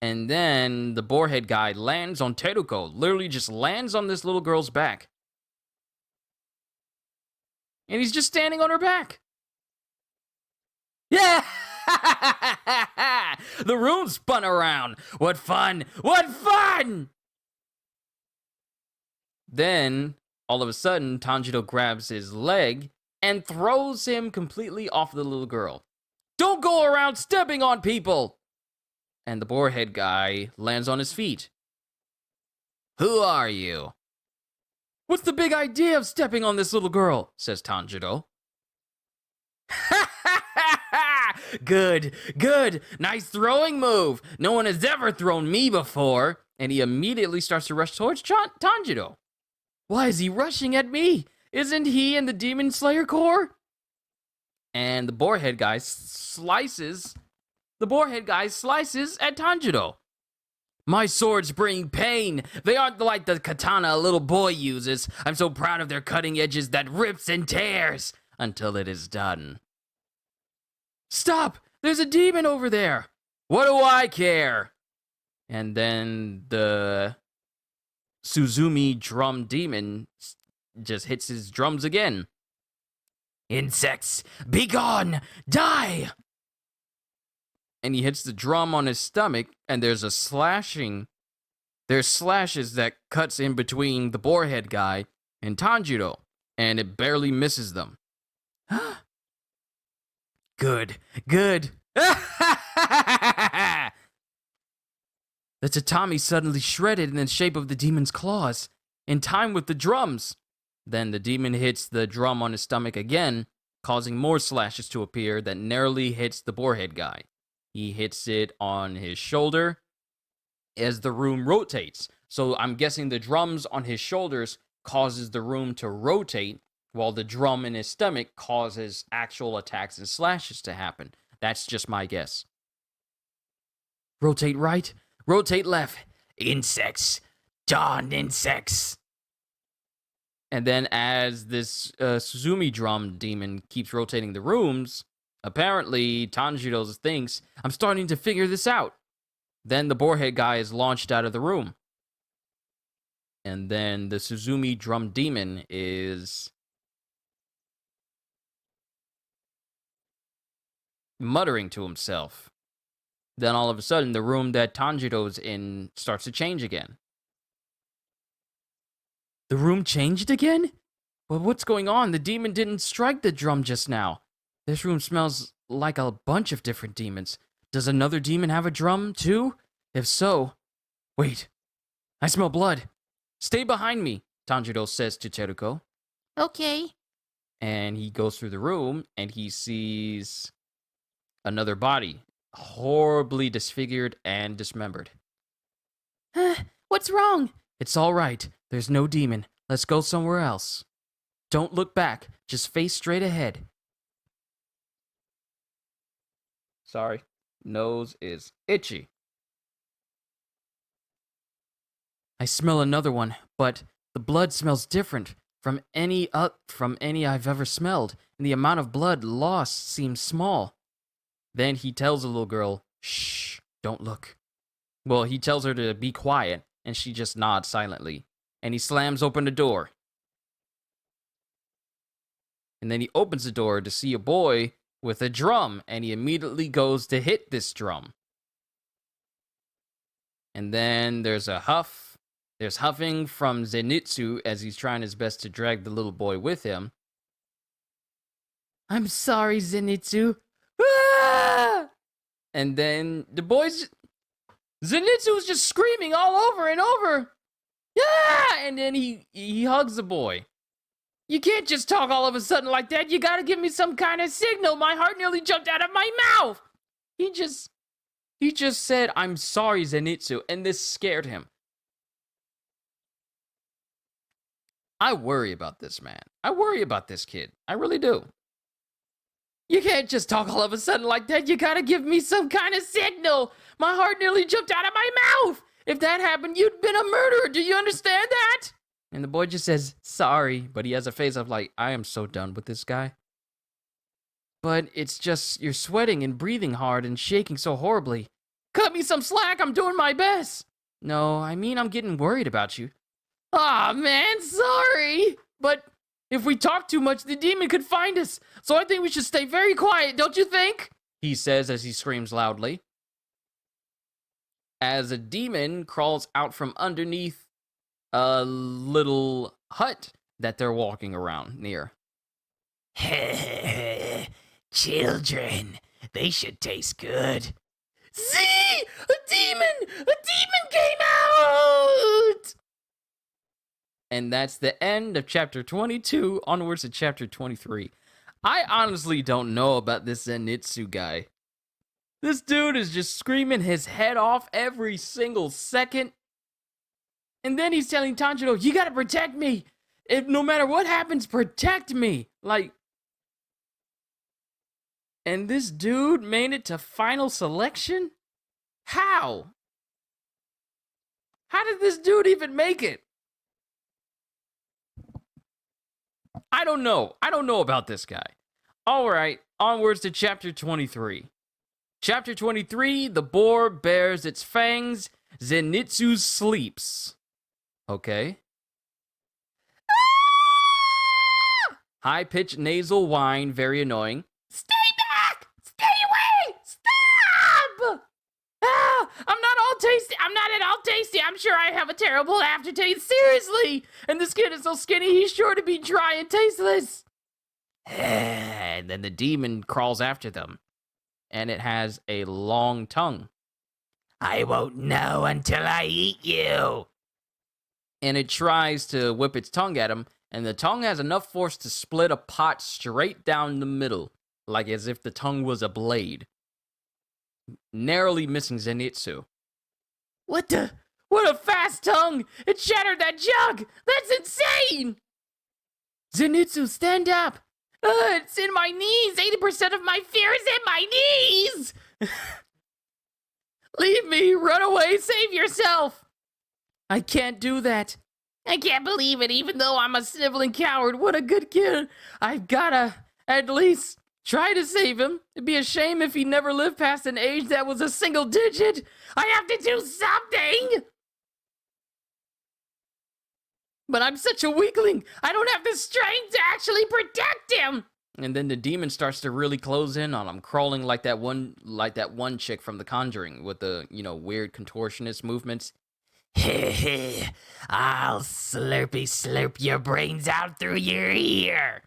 And then the boarhead guy lands on Teruko. Literally just lands on this little girl's back. And he's just standing on her back. Yeah! The room spun around. What fun! What fun! Then, all of a sudden, Tanjiro grabs his leg and throws him completely off the little girl. Don't go around stepping on people! And the boarhead guy lands on his feet. Who are you? What's the big idea of stepping on this little girl? Says Tanjiro. Good, good. Nice throwing move. No one has ever thrown me before. And he immediately starts to rush towards Tanjiro. Why is he rushing at me? Isn't he in the Demon Slayer Corps? And the boarhead guy slices at Tanjiro. My swords bring pain. They aren't like the katana a little boy uses. I'm so proud of their cutting edges that rips and tears until it is done. Stop! There's a demon over there! What do I care? And then the Suzumi drum demon just hits his drums again. Insects, be gone! Die! And he hits the drum on his stomach, and there's a slashing. There's slashes that cuts in between the boarhead guy and Tanjiro, and it barely misses them. Good, good. The tatami suddenly shredded in the shape of the demon's claws, in time with the drums. Then the demon hits the drum on his stomach again, causing more slashes to appear that narrowly hits the boarhead guy. He hits it on his shoulder as the room rotates. So I'm guessing the drums on his shoulders causes the room to rotate, while the drum in his stomach causes actual attacks and slashes to happen. That's just my guess. Rotate right, rotate left. Insects. Darn insects. And then as this Suzumi drum demon keeps rotating the rooms, apparently Tanjiro thinks, I'm starting to figure this out. Then the boarhead guy is launched out of the room. And then the Suzumi drum demon is muttering to himself. Then all of a sudden, the room that Tanjiro's in starts to change again. The room changed again? Well, what's going on? The demon didn't strike the drum just now. This room smells like a bunch of different demons. Does another demon have a drum, too? If so... Wait. I smell blood. Stay behind me, Tanjiro says to Teruko. Okay. And he goes through the room, and he sees another body, horribly disfigured and dismembered. What's wrong? It's all right. There's no demon. Let's go somewhere else. Don't look back. Just face straight ahead. Sorry. Nose is itchy. I smell another one, but the blood smells different from any I've ever smelled, and the amount of blood lost seems small. Then he tells the little girl, shh, don't look. Well, he tells her to be quiet, and she just nods silently. And he slams open the door. And then he opens the door to see a boy with a drum, and he immediately goes to hit this drum. And then there's a huff. There's huffing from Zenitsu as he's trying his best to drag the little boy with him. I'm sorry, Zenitsu. Ah! And then the boy's... Zenitsu's just screaming all over and over. Yeah! And then he hugs the boy. You can't just talk all of a sudden like that. You gotta give me some kind of signal. My heart nearly jumped out of my mouth. He just said, I'm sorry, Zenitsu, and this scared him. I worry about this man. I worry about this kid. I really do. You can't just talk all of a sudden like that. You gotta give me some kind of signal. My heart nearly jumped out of my mouth. If that happened, you'd been a murderer. Do you understand that? And the boy just says, sorry. But he has a face of like, I am so done with this guy. But it's just, you're sweating and breathing hard and shaking so horribly. Cut me some slack. I'm doing my best. No, I mean, I'm getting worried about you. Aw, man, sorry. But if we talk too much, the demon could find us. So I think we should stay very quiet, don't you think? He says as he screams loudly. As a demon crawls out from underneath a little hut that they're walking around near. Children, they should taste good. See? A demon! A demon came out! And that's the end of chapter 22, onwards to chapter 23. I honestly don't know about this Zenitsu guy. This dude is just screaming his head off every single second. And then he's telling Tanjiro, you gotta protect me. If no matter what happens, protect me. Like, and this dude made it to final selection? How? How did this dude even make it? I don't know. I don't know about this guy. All right, onwards to chapter 23. Chapter 23, the boar bears its fangs, Zenitsu sleeps. Okay. High-pitched nasal whine, very annoying. Stay back! Stay away! Stop! I'm not all tasty. I'm not at all tasty. I'm sure I have a terrible aftertaste. Seriously. And this kid is so skinny, he's sure to be dry and tasteless. And then the demon crawls after them. And it has a long tongue. I won't know until I eat you. And it tries to whip its tongue at him. And the tongue has enough force to split a pot straight down the middle. Like as if the tongue was a blade. Narrowly missing Zenitsu. What a fast tongue! It shattered that jug! That's insane! Zenitsu, stand up! It's in my knees! 80% of my fear is in my knees! Leave me! Run away! Save yourself! I can't do that. I can't believe it, even though I'm a sniveling coward. What a good kid. I've gotta, at least, try to save him. It'd be a shame if he never lived past an age that was a single digit. I have to do something! But I'm such a weakling. I don't have the strength to actually protect him. And then the demon starts to really close in on him, crawling like that one chick from The Conjuring with the, weird contortionist movements. I'll slurpy slurp your brains out through your ear.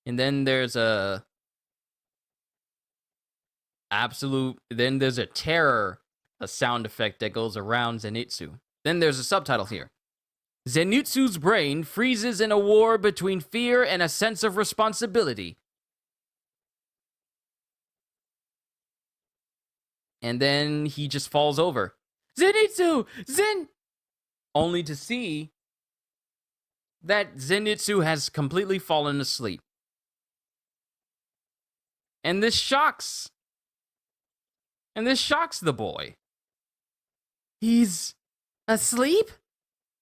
And then there's a terror, a sound effect that goes around Zenitsu. Then there's a subtitle here. Zenitsu's brain freezes in a war between fear and a sense of responsibility. And then he just falls over. Zenitsu! Only to see that Zenitsu has completely fallen asleep. And this shocks the boy. He's asleep?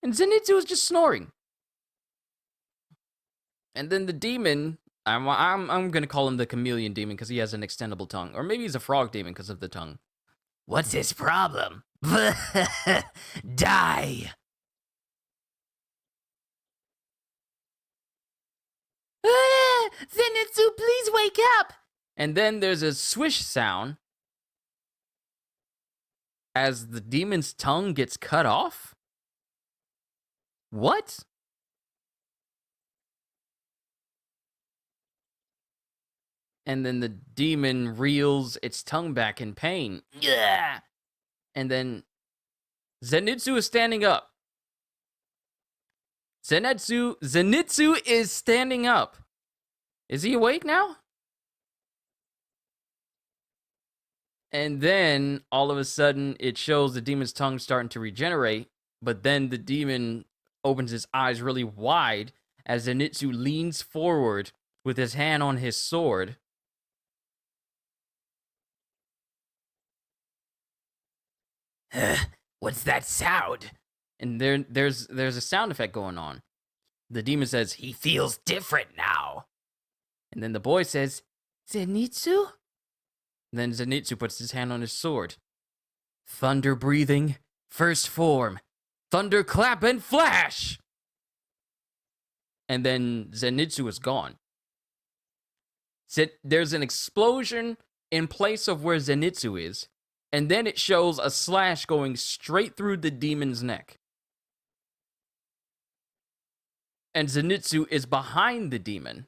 And Zenitsu is just snoring. And then the demon, I'm gonna call him the chameleon demon because he has an extendable tongue. Or maybe he's a frog demon because of the tongue. What's his problem? Die. Zenitsu, please wake up! And then there's a swish sound as the demon's tongue gets cut off? What? And then the demon reels its tongue back in pain. Yeah. And then Zenitsu is standing up. Zenitsu is standing up. Is he awake now? And then all of a sudden it shows the demon's tongue starting to regenerate, but then the demon opens his eyes really wide as Zenitsu leans forward with his hand on his sword. What's that sound? And there's a sound effect going on. The demon says, He feels different now. and then the boy says, Zenitsu? and then Zenitsu puts his hand on his sword. Thunder breathing, first form, thunderclap and flash! And then Zenitsu is gone. There's an explosion in place of where Zenitsu is, and then it shows a slash going straight through the demon's neck. And Zenitsu is behind the demon.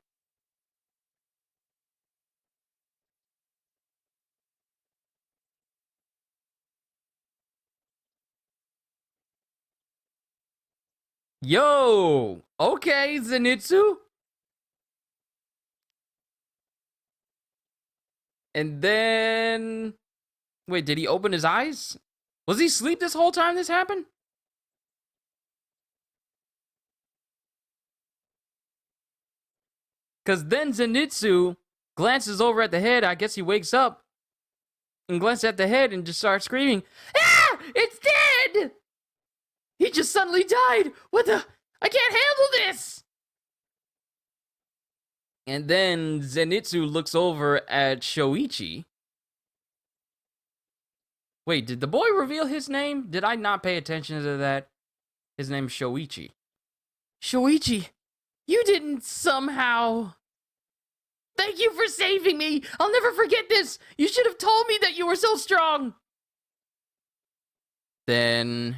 Yo! Okay, Zenitsu. And then Wait, did he open his eyes? Was he asleep this whole time this happened? Because then Zenitsu glances over at the head. I guess he wakes up and glances at the head and just starts screaming, "Ah! It's dead!" He just suddenly died. What the? I can't handle this! And then Zenitsu looks over at Shoichi. Wait, did the boy reveal his name? Did I not pay attention to that? His name's Shoichi. Shoichi, you didn't somehow... Thank you for saving me. I'll never forget this. You should have told me that you were so strong. Then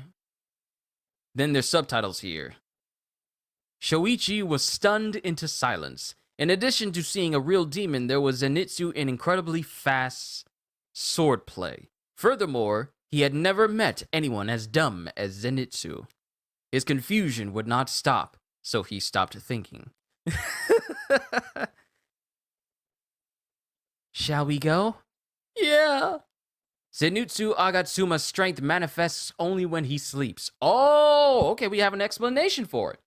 there's subtitles here. Shoichi was stunned into silence. In addition to seeing a real demon, there was Zenitsu in incredibly fast swordplay. Furthermore, he had never met anyone as dumb as Zenitsu. His confusion would not stop, so he stopped thinking. Shall we go? Yeah. Zenitsu Agatsuma's strength manifests only when he sleeps. Oh, okay, we have an explanation for it.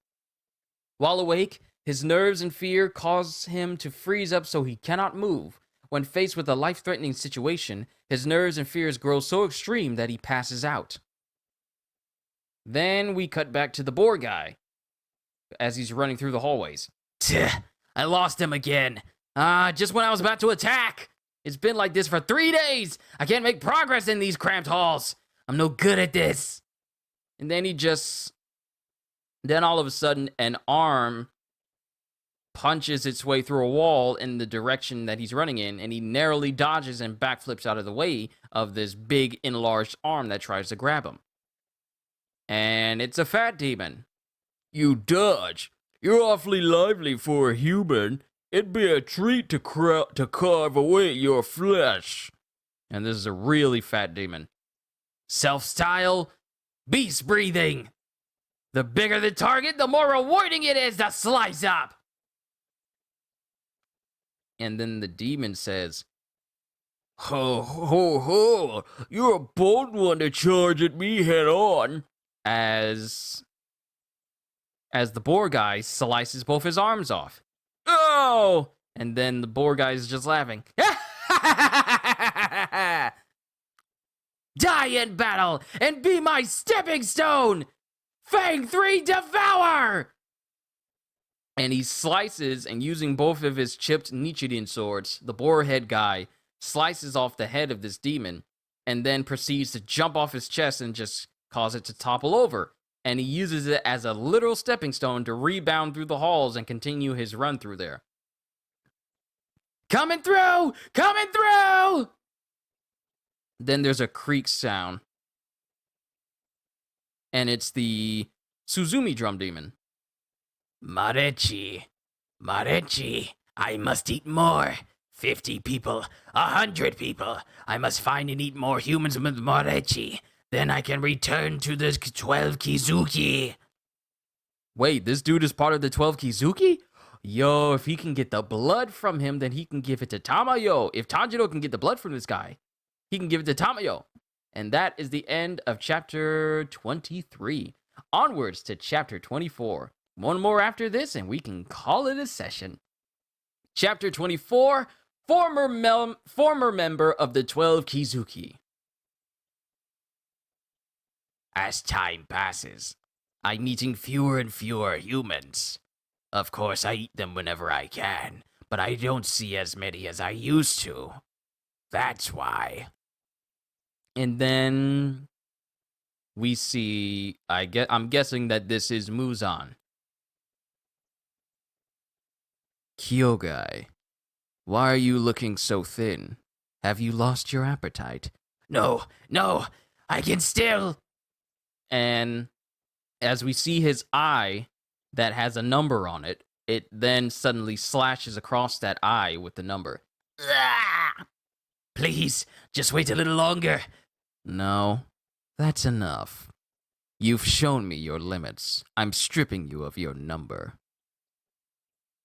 While awake, his nerves and fear cause him to freeze up so he cannot move. When faced with a life-threatening situation, his nerves and fears grow so extreme that he passes out. Then we cut back to the boar guy as he's running through the hallways. I lost him again. Just when I was about to attack. It's been like this for 3 days. I can't make progress in these cramped halls. I'm no good at this. And then then all of a sudden, an arm punches its way through a wall in the direction that he's running in, and he narrowly dodges and backflips out of the way of this big, enlarged arm that tries to grab him. And it's a fat demon. You dodge. You're awfully lively for a human. It'd be a treat to carve away your flesh. And this is a really fat demon. Self-style, beast breathing. The bigger the target, the more rewarding it is to slice up. And then the demon says, Ho, ho, ho. You're a bold one to charge at me head on. as the boar guy slices both his arms off. Oh! And then the boar guy is just laughing. Die in battle and be my stepping stone. Fang 3 devour! And he slices, and using both of his chipped Nichirin swords, the boar head guy slices off the head of this demon, and then proceeds to jump off his chest and just cause it to topple over. And he uses it as a literal stepping stone to rebound through the halls and continue his run through there. Coming through! Coming through! Then there's a creak sound. And it's the Suzumi drum demon. Marechi, I must eat more. 50 people, 100 people. I must find and eat more humans with Marechi. Then I can return to the 12 Kizuki. Wait, this dude is part of the 12 Kizuki? Yo, if he can get the blood from him, then he can give it to Tamayo. If Tanjiro can get the blood from this guy, he can give it to Tamayo. And that is the end of chapter 23. Onwards to chapter 24. One more after this, and we can call it a session. Chapter 24, former member of the 12 Kizuki. As time passes, I'm eating fewer and fewer humans. Of course, I eat them whenever I can, but I don't see as many as I used to. That's why. And then we see, I'm guessing that this is Muzan. Kyogai, why are you looking so thin? Have you lost your appetite? No, I can still... And as we see his eye that has a number on it, it then suddenly slashes across that eye with the number. Ah! Please, just wait a little longer. No, that's enough. You've shown me your limits. I'm stripping you of your number.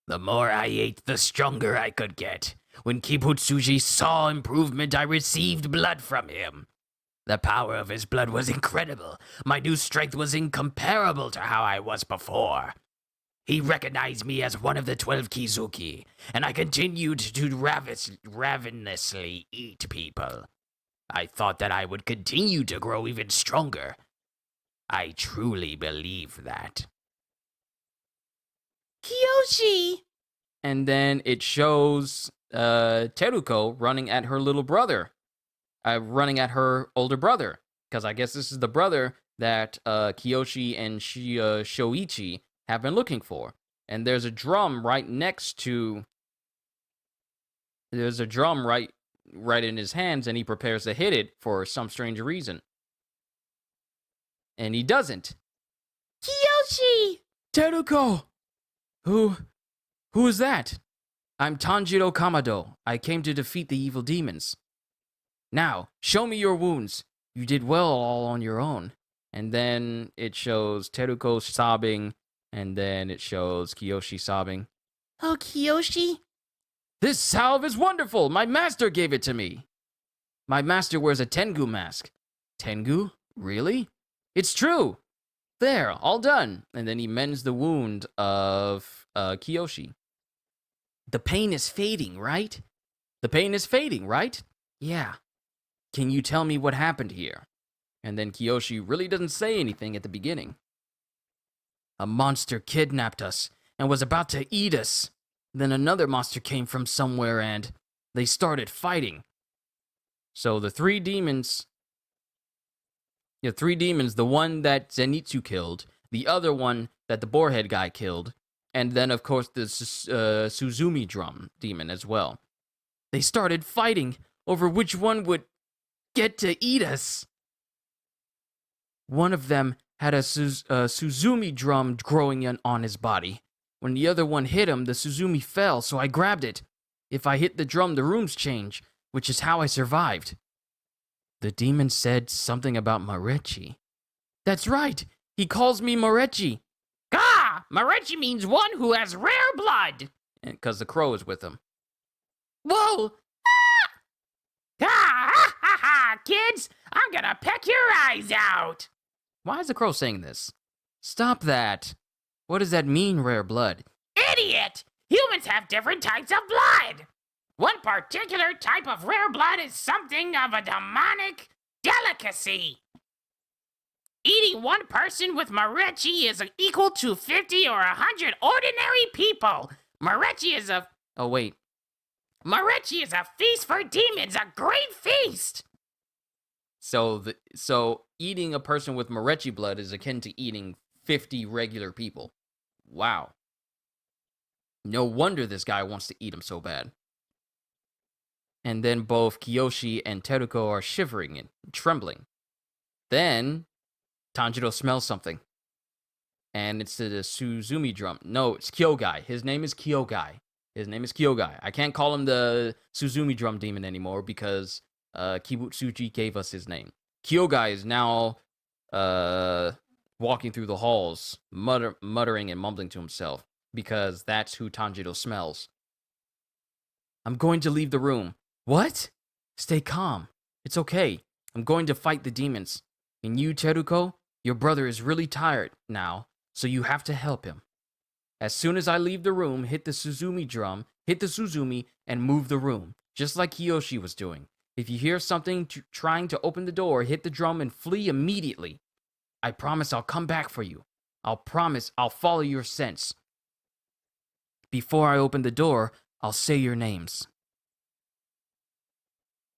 The more I ate, the stronger I could get. When Kibutsuji saw improvement, I received blood from him. The power of his blood was incredible. My new strength was incomparable to how I was before. He recognized me as one of the 12 Kizuki, and I continued to ravenously eat people. I thought that I would continue to grow even stronger. I truly believe that. Kyoshi! And then it shows Teruko running at her little brother. Running at her older brother. Because I guess this is the brother that Kiyoshi and Shoichi have been looking for. And there's a drum right next to... There's a drum right in his hands, and he prepares to hit it for some strange reason. And he doesn't. Kyoshi! Teruko! Who is that? I'm Tanjiro Kamado. I came to defeat the evil demons. Now, show me your wounds. You did well all on your own. And then it shows Teruko sobbing, and then it shows Kiyoshi sobbing. Oh, Kyoshi? This salve is wonderful! My master gave it to me! My master wears a Tengu mask. Tengu? Really? It's true! There, all done. And then he mends the wound of Kiyoshi. The pain is fading, right? The pain is fading, right? Yeah. Can you tell me what happened here? And then Kiyoshi really doesn't say anything at the beginning. A monster kidnapped us and was about to eat us. Then another monster came from somewhere and they started fighting. So the three demons, the one that Zenitsu killed, the other one that the boarhead guy killed, and then of course the Suzumi drum demon as well. They started fighting over which one would get to eat us. One of them had a Suzumi drum growing on his body. When the other one hit him, the Suzumi fell, so I grabbed it. If I hit the drum, the rooms change, which is how I survived. The demon said something about Marechi. That's right! He calls me Marechi! Gah! Marechi means one who has rare blood! Because the crow is with him. Whoa! Ah! Ha ha ha! Kids, I'm gonna peck your eyes out! Why is the crow saying this? Stop that! What does that mean, rare blood? Idiot! Humans have different types of blood! One particular type of rare blood is something of a demonic delicacy. Eating one person with Marechi is equal to 50 or 100 ordinary people. Marechi is a... Oh, wait. Marechi is a feast for demons, a great feast! So eating a person with Marechi blood is akin to eating 50 regular people. Wow. No wonder this guy wants to eat him so bad. And then both Kiyoshi and Teruko are shivering and trembling. Then Tanjiro smells something. And it's the Suzumi drum. No, it's Kyogai. His name is Kyogai. I can't call him the Suzumi drum demon anymore because Kibutsuji gave us his name. Kyogai is now walking through the halls, muttering and mumbling to himself, because that's who Tanjiro smells. I'm going to leave the room. What? Stay calm. It's okay. I'm going to fight the demons. And you, Teruko, your brother is really tired now, so you have to help him. As soon as I leave the room, hit the Suzumi drum, hit the Suzumi, and move the room, just like Kiyoshi was doing. If you hear something trying to open the door, hit the drum and flee immediately. I promise I'll come back for you. I'll promise I'll follow your sense. Before I open the door, I'll say your names.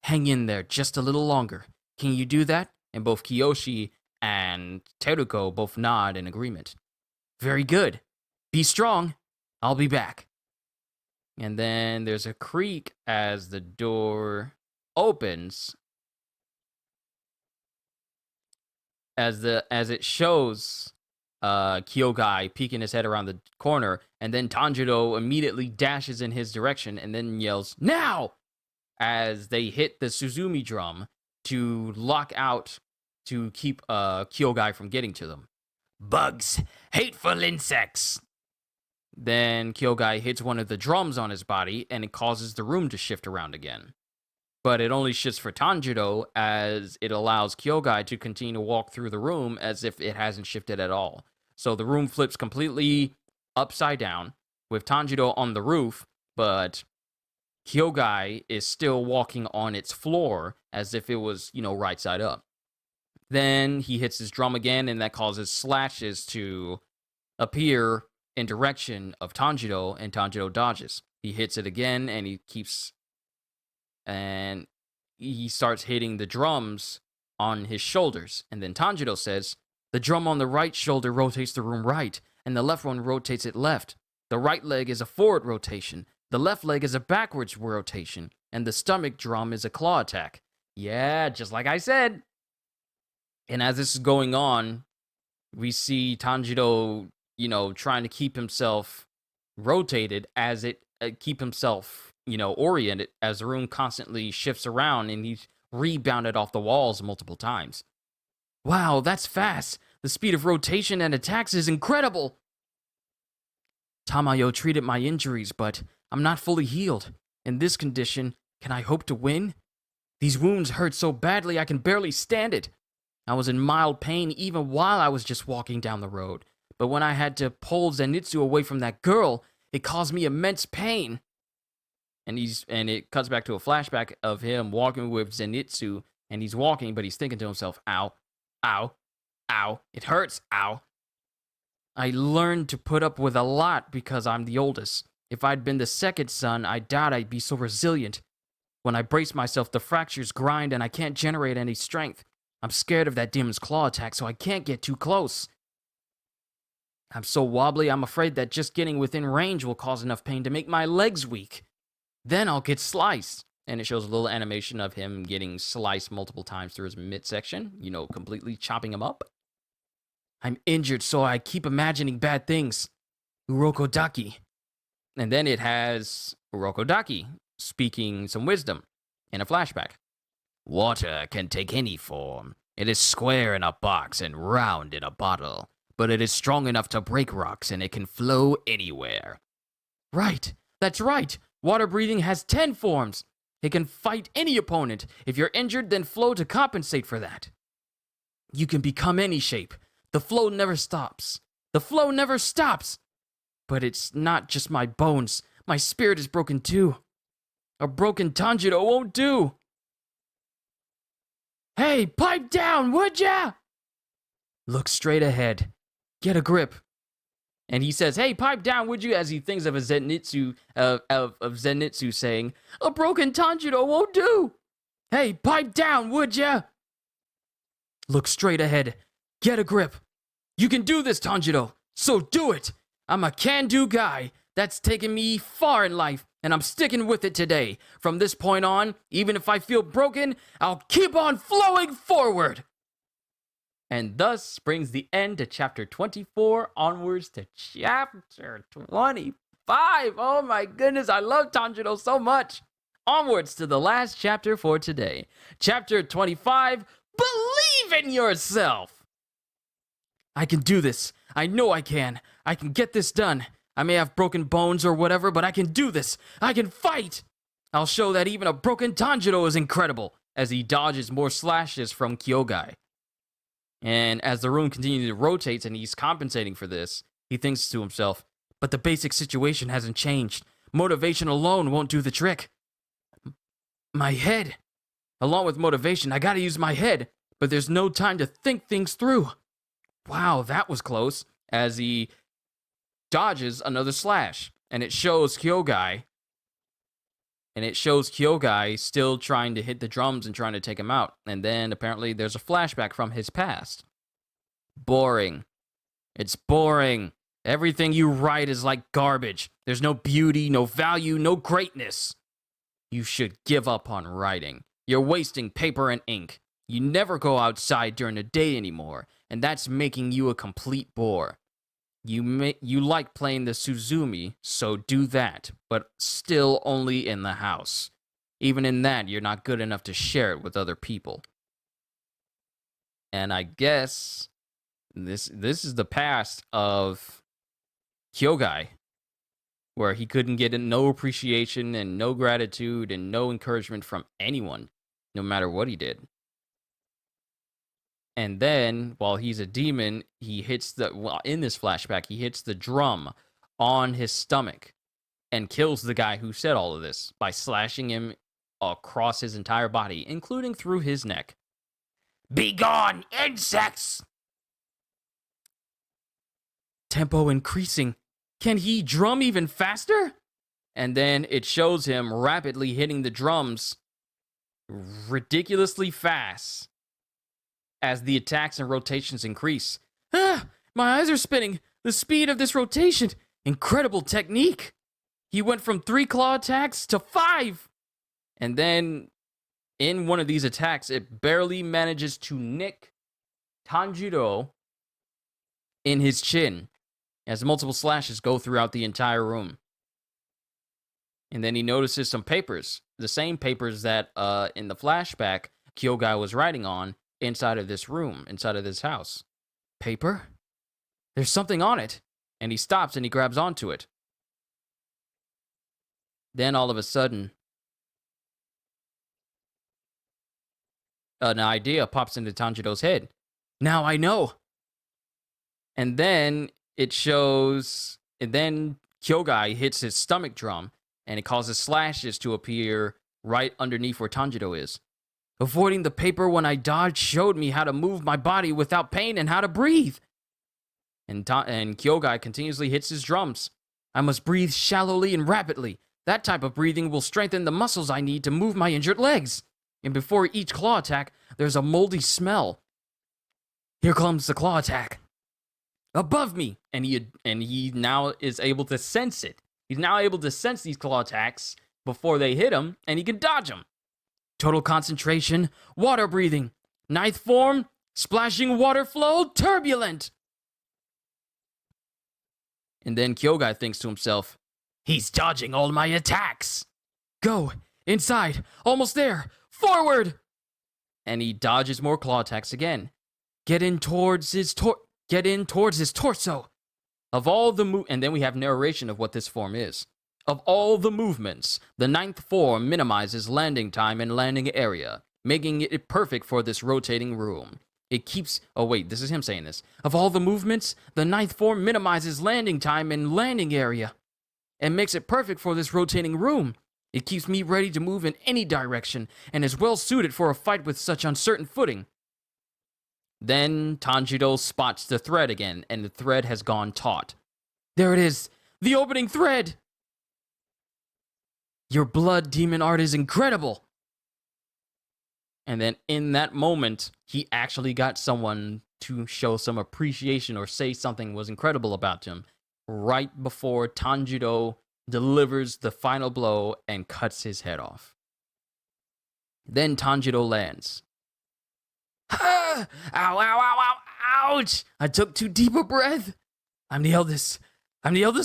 Hang in there just a little longer. Can you do that? And both Kiyoshi and Teruko both nod in agreement. Very good. Be strong. I'll be back. And then there's a creak as the door opens. As it shows Kyogai peeking his head around the corner, and then Tanjiro immediately dashes in his direction and then yells, "Now!" as they hit the Suzumi drum to lock out to keep Kyogai from getting to them. Bugs, hateful insects. Then Kyogai hits one of the drums on his body, and it causes the room to shift around again. But it only shifts for Tanjiro, as it allows Kyogai to continue to walk through the room as if it hasn't shifted at all. So the room flips completely upside down, with Tanjiro on the roof, but Kyogai is still walking on its floor as if it was, right side up. Then he hits his drum again, and that causes slashes to appear in direction of Tanjiro, and Tanjiro dodges. He hits it again, and he starts hitting the drums on his shoulders. And then Tanjiro says, the drum on the right shoulder rotates the room right, and the left one rotates it left. The right leg is a forward rotation, the left leg is a backwards rotation, and the stomach drum is a claw attack. Yeah, just like I said. And as this is going on, we see Tanjiro, trying to keep himself rotated as keep himself, oriented as the room constantly shifts around, and he's rebounded off the walls multiple times. Wow, that's fast. The speed of rotation and attacks is incredible. Tamayo treated my injuries, but I'm not fully healed. In this condition, can I hope to win? These wounds hurt so badly I can barely stand it. I was in mild pain even while I was just walking down the road. But when I had to pull Zenitsu away from that girl, it caused me immense pain. And it cuts back to a flashback of him walking with Zenitsu, and he's walking, but he's thinking to himself, ow, ow, ow, it hurts, ow. I learned to put up with a lot because I'm the oldest. If I'd been the second son, I doubt I'd be so resilient. When I brace myself, the fractures grind and I can't generate any strength. I'm scared of that demon's claw attack, so I can't get too close. I'm so wobbly, I'm afraid that just getting within range will cause enough pain to make my legs weak. Then I'll get sliced. And it shows a little animation of him getting sliced multiple times through his midsection, completely chopping him up. I'm injured, so I keep imagining bad things. Urokodaki. And then it has Urokodaki speaking some wisdom in a flashback. Water can take any form. It is square in a box and round in a bottle, but it is strong enough to break rocks and it can flow anywhere. Right, that's right. Water breathing has 10 forms. It can fight any opponent. If you're injured, then flow to compensate for that. You can become any shape. The flow never stops. The flow never stops. But it's not just my bones. My spirit is broken too. A broken Tanjiro won't do. Hey, pipe down, would ya? Look straight ahead. Get a grip. And he says, hey, pipe down, would you? As he thinks of a Zenitsu, of Zenitsu saying, a broken Tanjiro won't do. Hey, pipe down, would ya? Look straight ahead. Get a grip. You can do this, Tanjiro. So do it. I'm a can-do guy. That's taken me far in life, and I'm sticking with it today. From this point on, even if I feel broken, I'll keep on flowing forward. And thus brings the end to chapter 24, onwards to chapter 25. Oh my goodness, I love Tanjiro so much. Onwards to the last chapter for today. Chapter 25, Believe in Yourself. I can do this. I know I can. I can get this done. I may have broken bones or whatever, but I can do this. I can fight. I'll show that even a broken Tanjiro is incredible, as he dodges more slashes from Kyogai. And as the room continues to rotate and he's compensating for this, he thinks to himself, but the basic situation hasn't changed. Motivation alone won't do the trick. My head. Along with motivation, I gotta use my head, but there's no time to think things through. Wow, that was close, as he dodges another slash, and it shows Kyogai still trying to hit the drums and trying to take him out. And then apparently there's a flashback from his past. Boring. It's boring. Everything you write is like garbage. There's no beauty, no value, no greatness. You should give up on writing. You're wasting paper and ink. You never go outside during the day anymore, and that's making you a complete bore. You like playing the Suzumi, so do that, but still only in the house. Even in that, you're not good enough to share it with other people. And I guess this is the past of Kyogai, where he couldn't get no appreciation and no gratitude and no encouragement from anyone, no matter what he did. And then, while he's a demon, he hits in this flashback, he hits the drum on his stomach and kills the guy who said all of this by slashing him across his entire body, including through his neck. Begone, insects! Tempo increasing. Can he drum even faster? And then it shows him rapidly hitting the drums ridiculously fast as the attacks and rotations increase. Ah, my eyes are spinning. The speed of this rotation. Incredible technique. He went from 3 claw attacks to 5. And then in one of these attacks, it barely manages to nick Tanjiro in his chin as multiple slashes go throughout the entire room. And then he notices some papers, the same papers that in the flashback Kyogai was writing on inside of this room, inside of this house. Paper? There's something on it. And he stops and he grabs onto it. Then all of a sudden, an idea pops into Tanjiro's head. Now I know. And then it shows, and then Kyogai hits his stomach drum, and it causes slashes to appear right underneath where Tanjiro is. Avoiding the paper when I dodged showed me how to move my body without pain and how to breathe. And Kyogai continuously hits his drums. I must breathe shallowly and rapidly. That type of breathing will strengthen the muscles I need to move my injured legs. And before each claw attack, there's a moldy smell. Here comes the claw attack. Above me. And he now is able to sense it. He's now able to sense these claw attacks before they hit him, and he can dodge them. Total concentration, water breathing. Ninth form, splashing water flow, turbulent. And then Kyogai thinks to himself, he's dodging all my attacks. Go, inside, almost there, forward. And he dodges more claw attacks again. Get in towards his torso. Of all the and then we have narration of what this form is. Of all the movements, the ninth form minimizes landing time and landing area, making it perfect for this rotating room. It keeps... Oh, wait, this is him saying this. Of all the movements, the ninth form minimizes landing time and landing area, and makes it perfect for this rotating room. It keeps me ready to move in any direction, and is well suited for a fight with such uncertain footing. Then Tanjiro spots the thread again, and the thread has gone taut. There it is, the opening thread! Your blood demon art is incredible! And then in that moment, he actually got someone to show some appreciation or say something was incredible about him right before Tanjiro delivers the final blow and cuts his head off. Then Tanjiro lands. Ah! Ow, ow, ow, ow, ouch! I took too deep a breath. I'm the eldest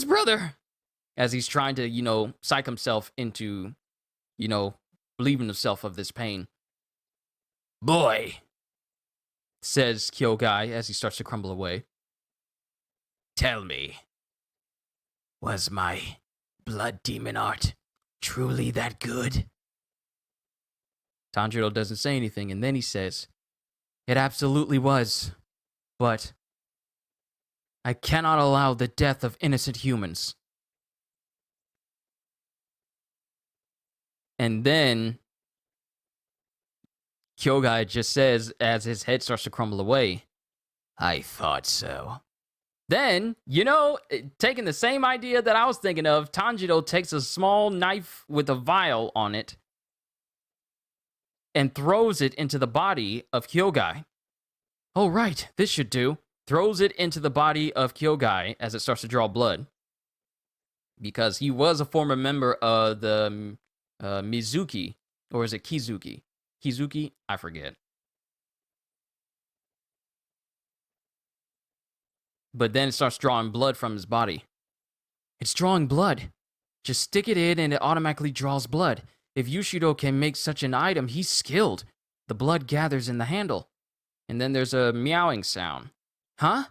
brother. As he's trying to, psych himself into, relieving himself of this pain. Boy, says Kyogai as he starts to crumble away. Tell me, was my blood demon art truly that good? Tanjiro doesn't say anything, and then he says, it absolutely was, but I cannot allow the death of innocent humans. And then Kyogai just says, as his head starts to crumble away, I thought so. Then, taking the same idea that I was thinking of, Tanjiro takes a small knife with a vial on it and throws it into the body of Kyogai. Oh, right, this should do. Throws it into the body of Kyogai as it starts to draw blood. Because he was a former member of the Mizuki, or is it Kizuki? Kizuki? I forget. But then it starts drawing blood from his body. It's drawing blood. Just stick it in and it automatically draws blood. If Yushido can make such an item, he's skilled. The blood gathers in the handle. And then there's a meowing sound. Huh?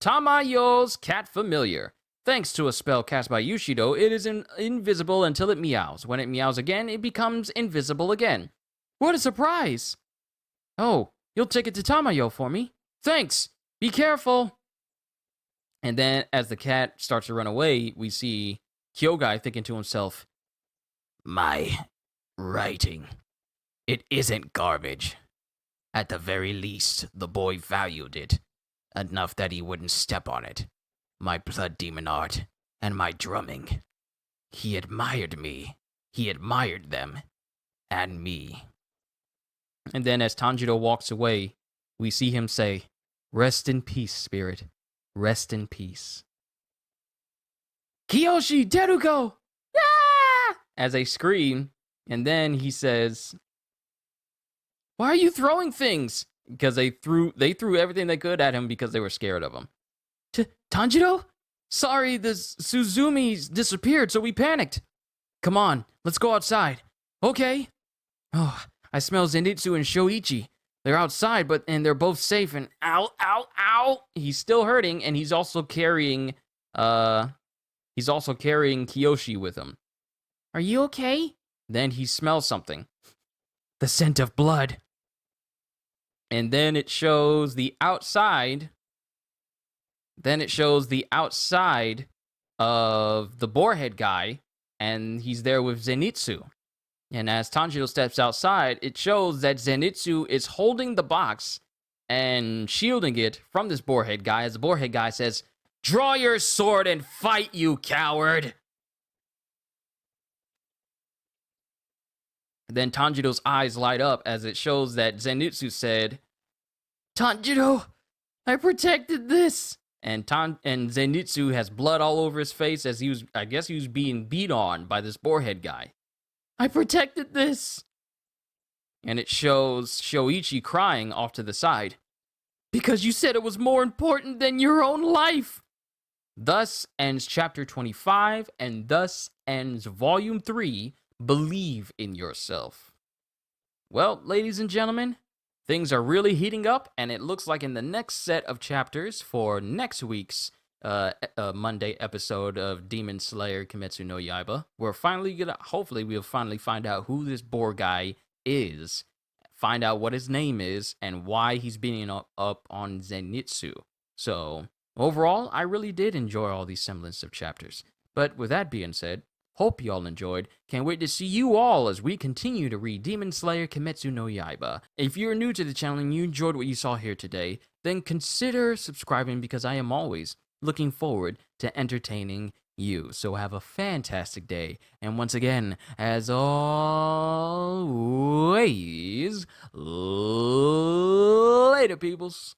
Tamayo's cat familiar. Thanks to a spell cast by Yushido, it is invisible until it meows. When it meows again, it becomes invisible again. What a surprise! Oh, you'll take it to Tamayo for me? Thanks! Be careful! And then, as the cat starts to run away, we see Kyogai thinking to himself, My writing. It isn't garbage. At the very least, the boy valued it. Enough that he wouldn't step on it. My blood demon art and my drumming. He admired me. He admired them. And me. And then as Tanjiro walks away, we see him say, Rest in peace, spirit. Rest in peace. Kiyoshi, Teruko! Ah! As they scream, and then he says, Why are you throwing things? Because they threw everything they could at him because they were scared of him. Tanjiro? Sorry, the Suzumi's disappeared, so we panicked. Come on, let's go outside. Okay. Oh, I smell Zenitsu and Shoichi. They're outside, and they're both safe, and ow, ow, ow. He's still hurting, and he's also carrying Kiyoshi with him. Are you okay? Then he smells something. The scent of blood. And then it shows the outside. Then it shows the outside of the boarhead guy, and he's there with Zenitsu. And as Tanjiro steps outside, it shows that Zenitsu is holding the box and shielding it from this boarhead guy, as the boarhead guy says, Draw your sword and fight, you coward! And then Tanjiro's eyes light up as it shows that Zenitsu said, Tanjiro, I protected this! And Zenitsu has blood all over his face as he was being beat on by this boarhead guy. I protected this! And it shows Shoichi crying off to the side. Because you said it was more important than your own life! Thus ends chapter 25, and thus ends volume 3, Believe in Yourself. Well, ladies and gentlemen, things are really heating up, and it looks like in the next set of chapters for next week's Monday episode of Demon Slayer Kimetsu no Yaiba, hopefully we'll finally find out who this boar guy is, find out what his name is, and why he's beating up on Zenitsu. So, overall, I really did enjoy all these semblance of chapters. But with that being said, hope you all enjoyed. Can't wait to see you all as we continue to read Demon Slayer Kimetsu no Yaiba. If you're new to the channel and you enjoyed what you saw here today, then consider subscribing because I am always looking forward to entertaining you. So have a fantastic day. And once again, as always, later, peoples.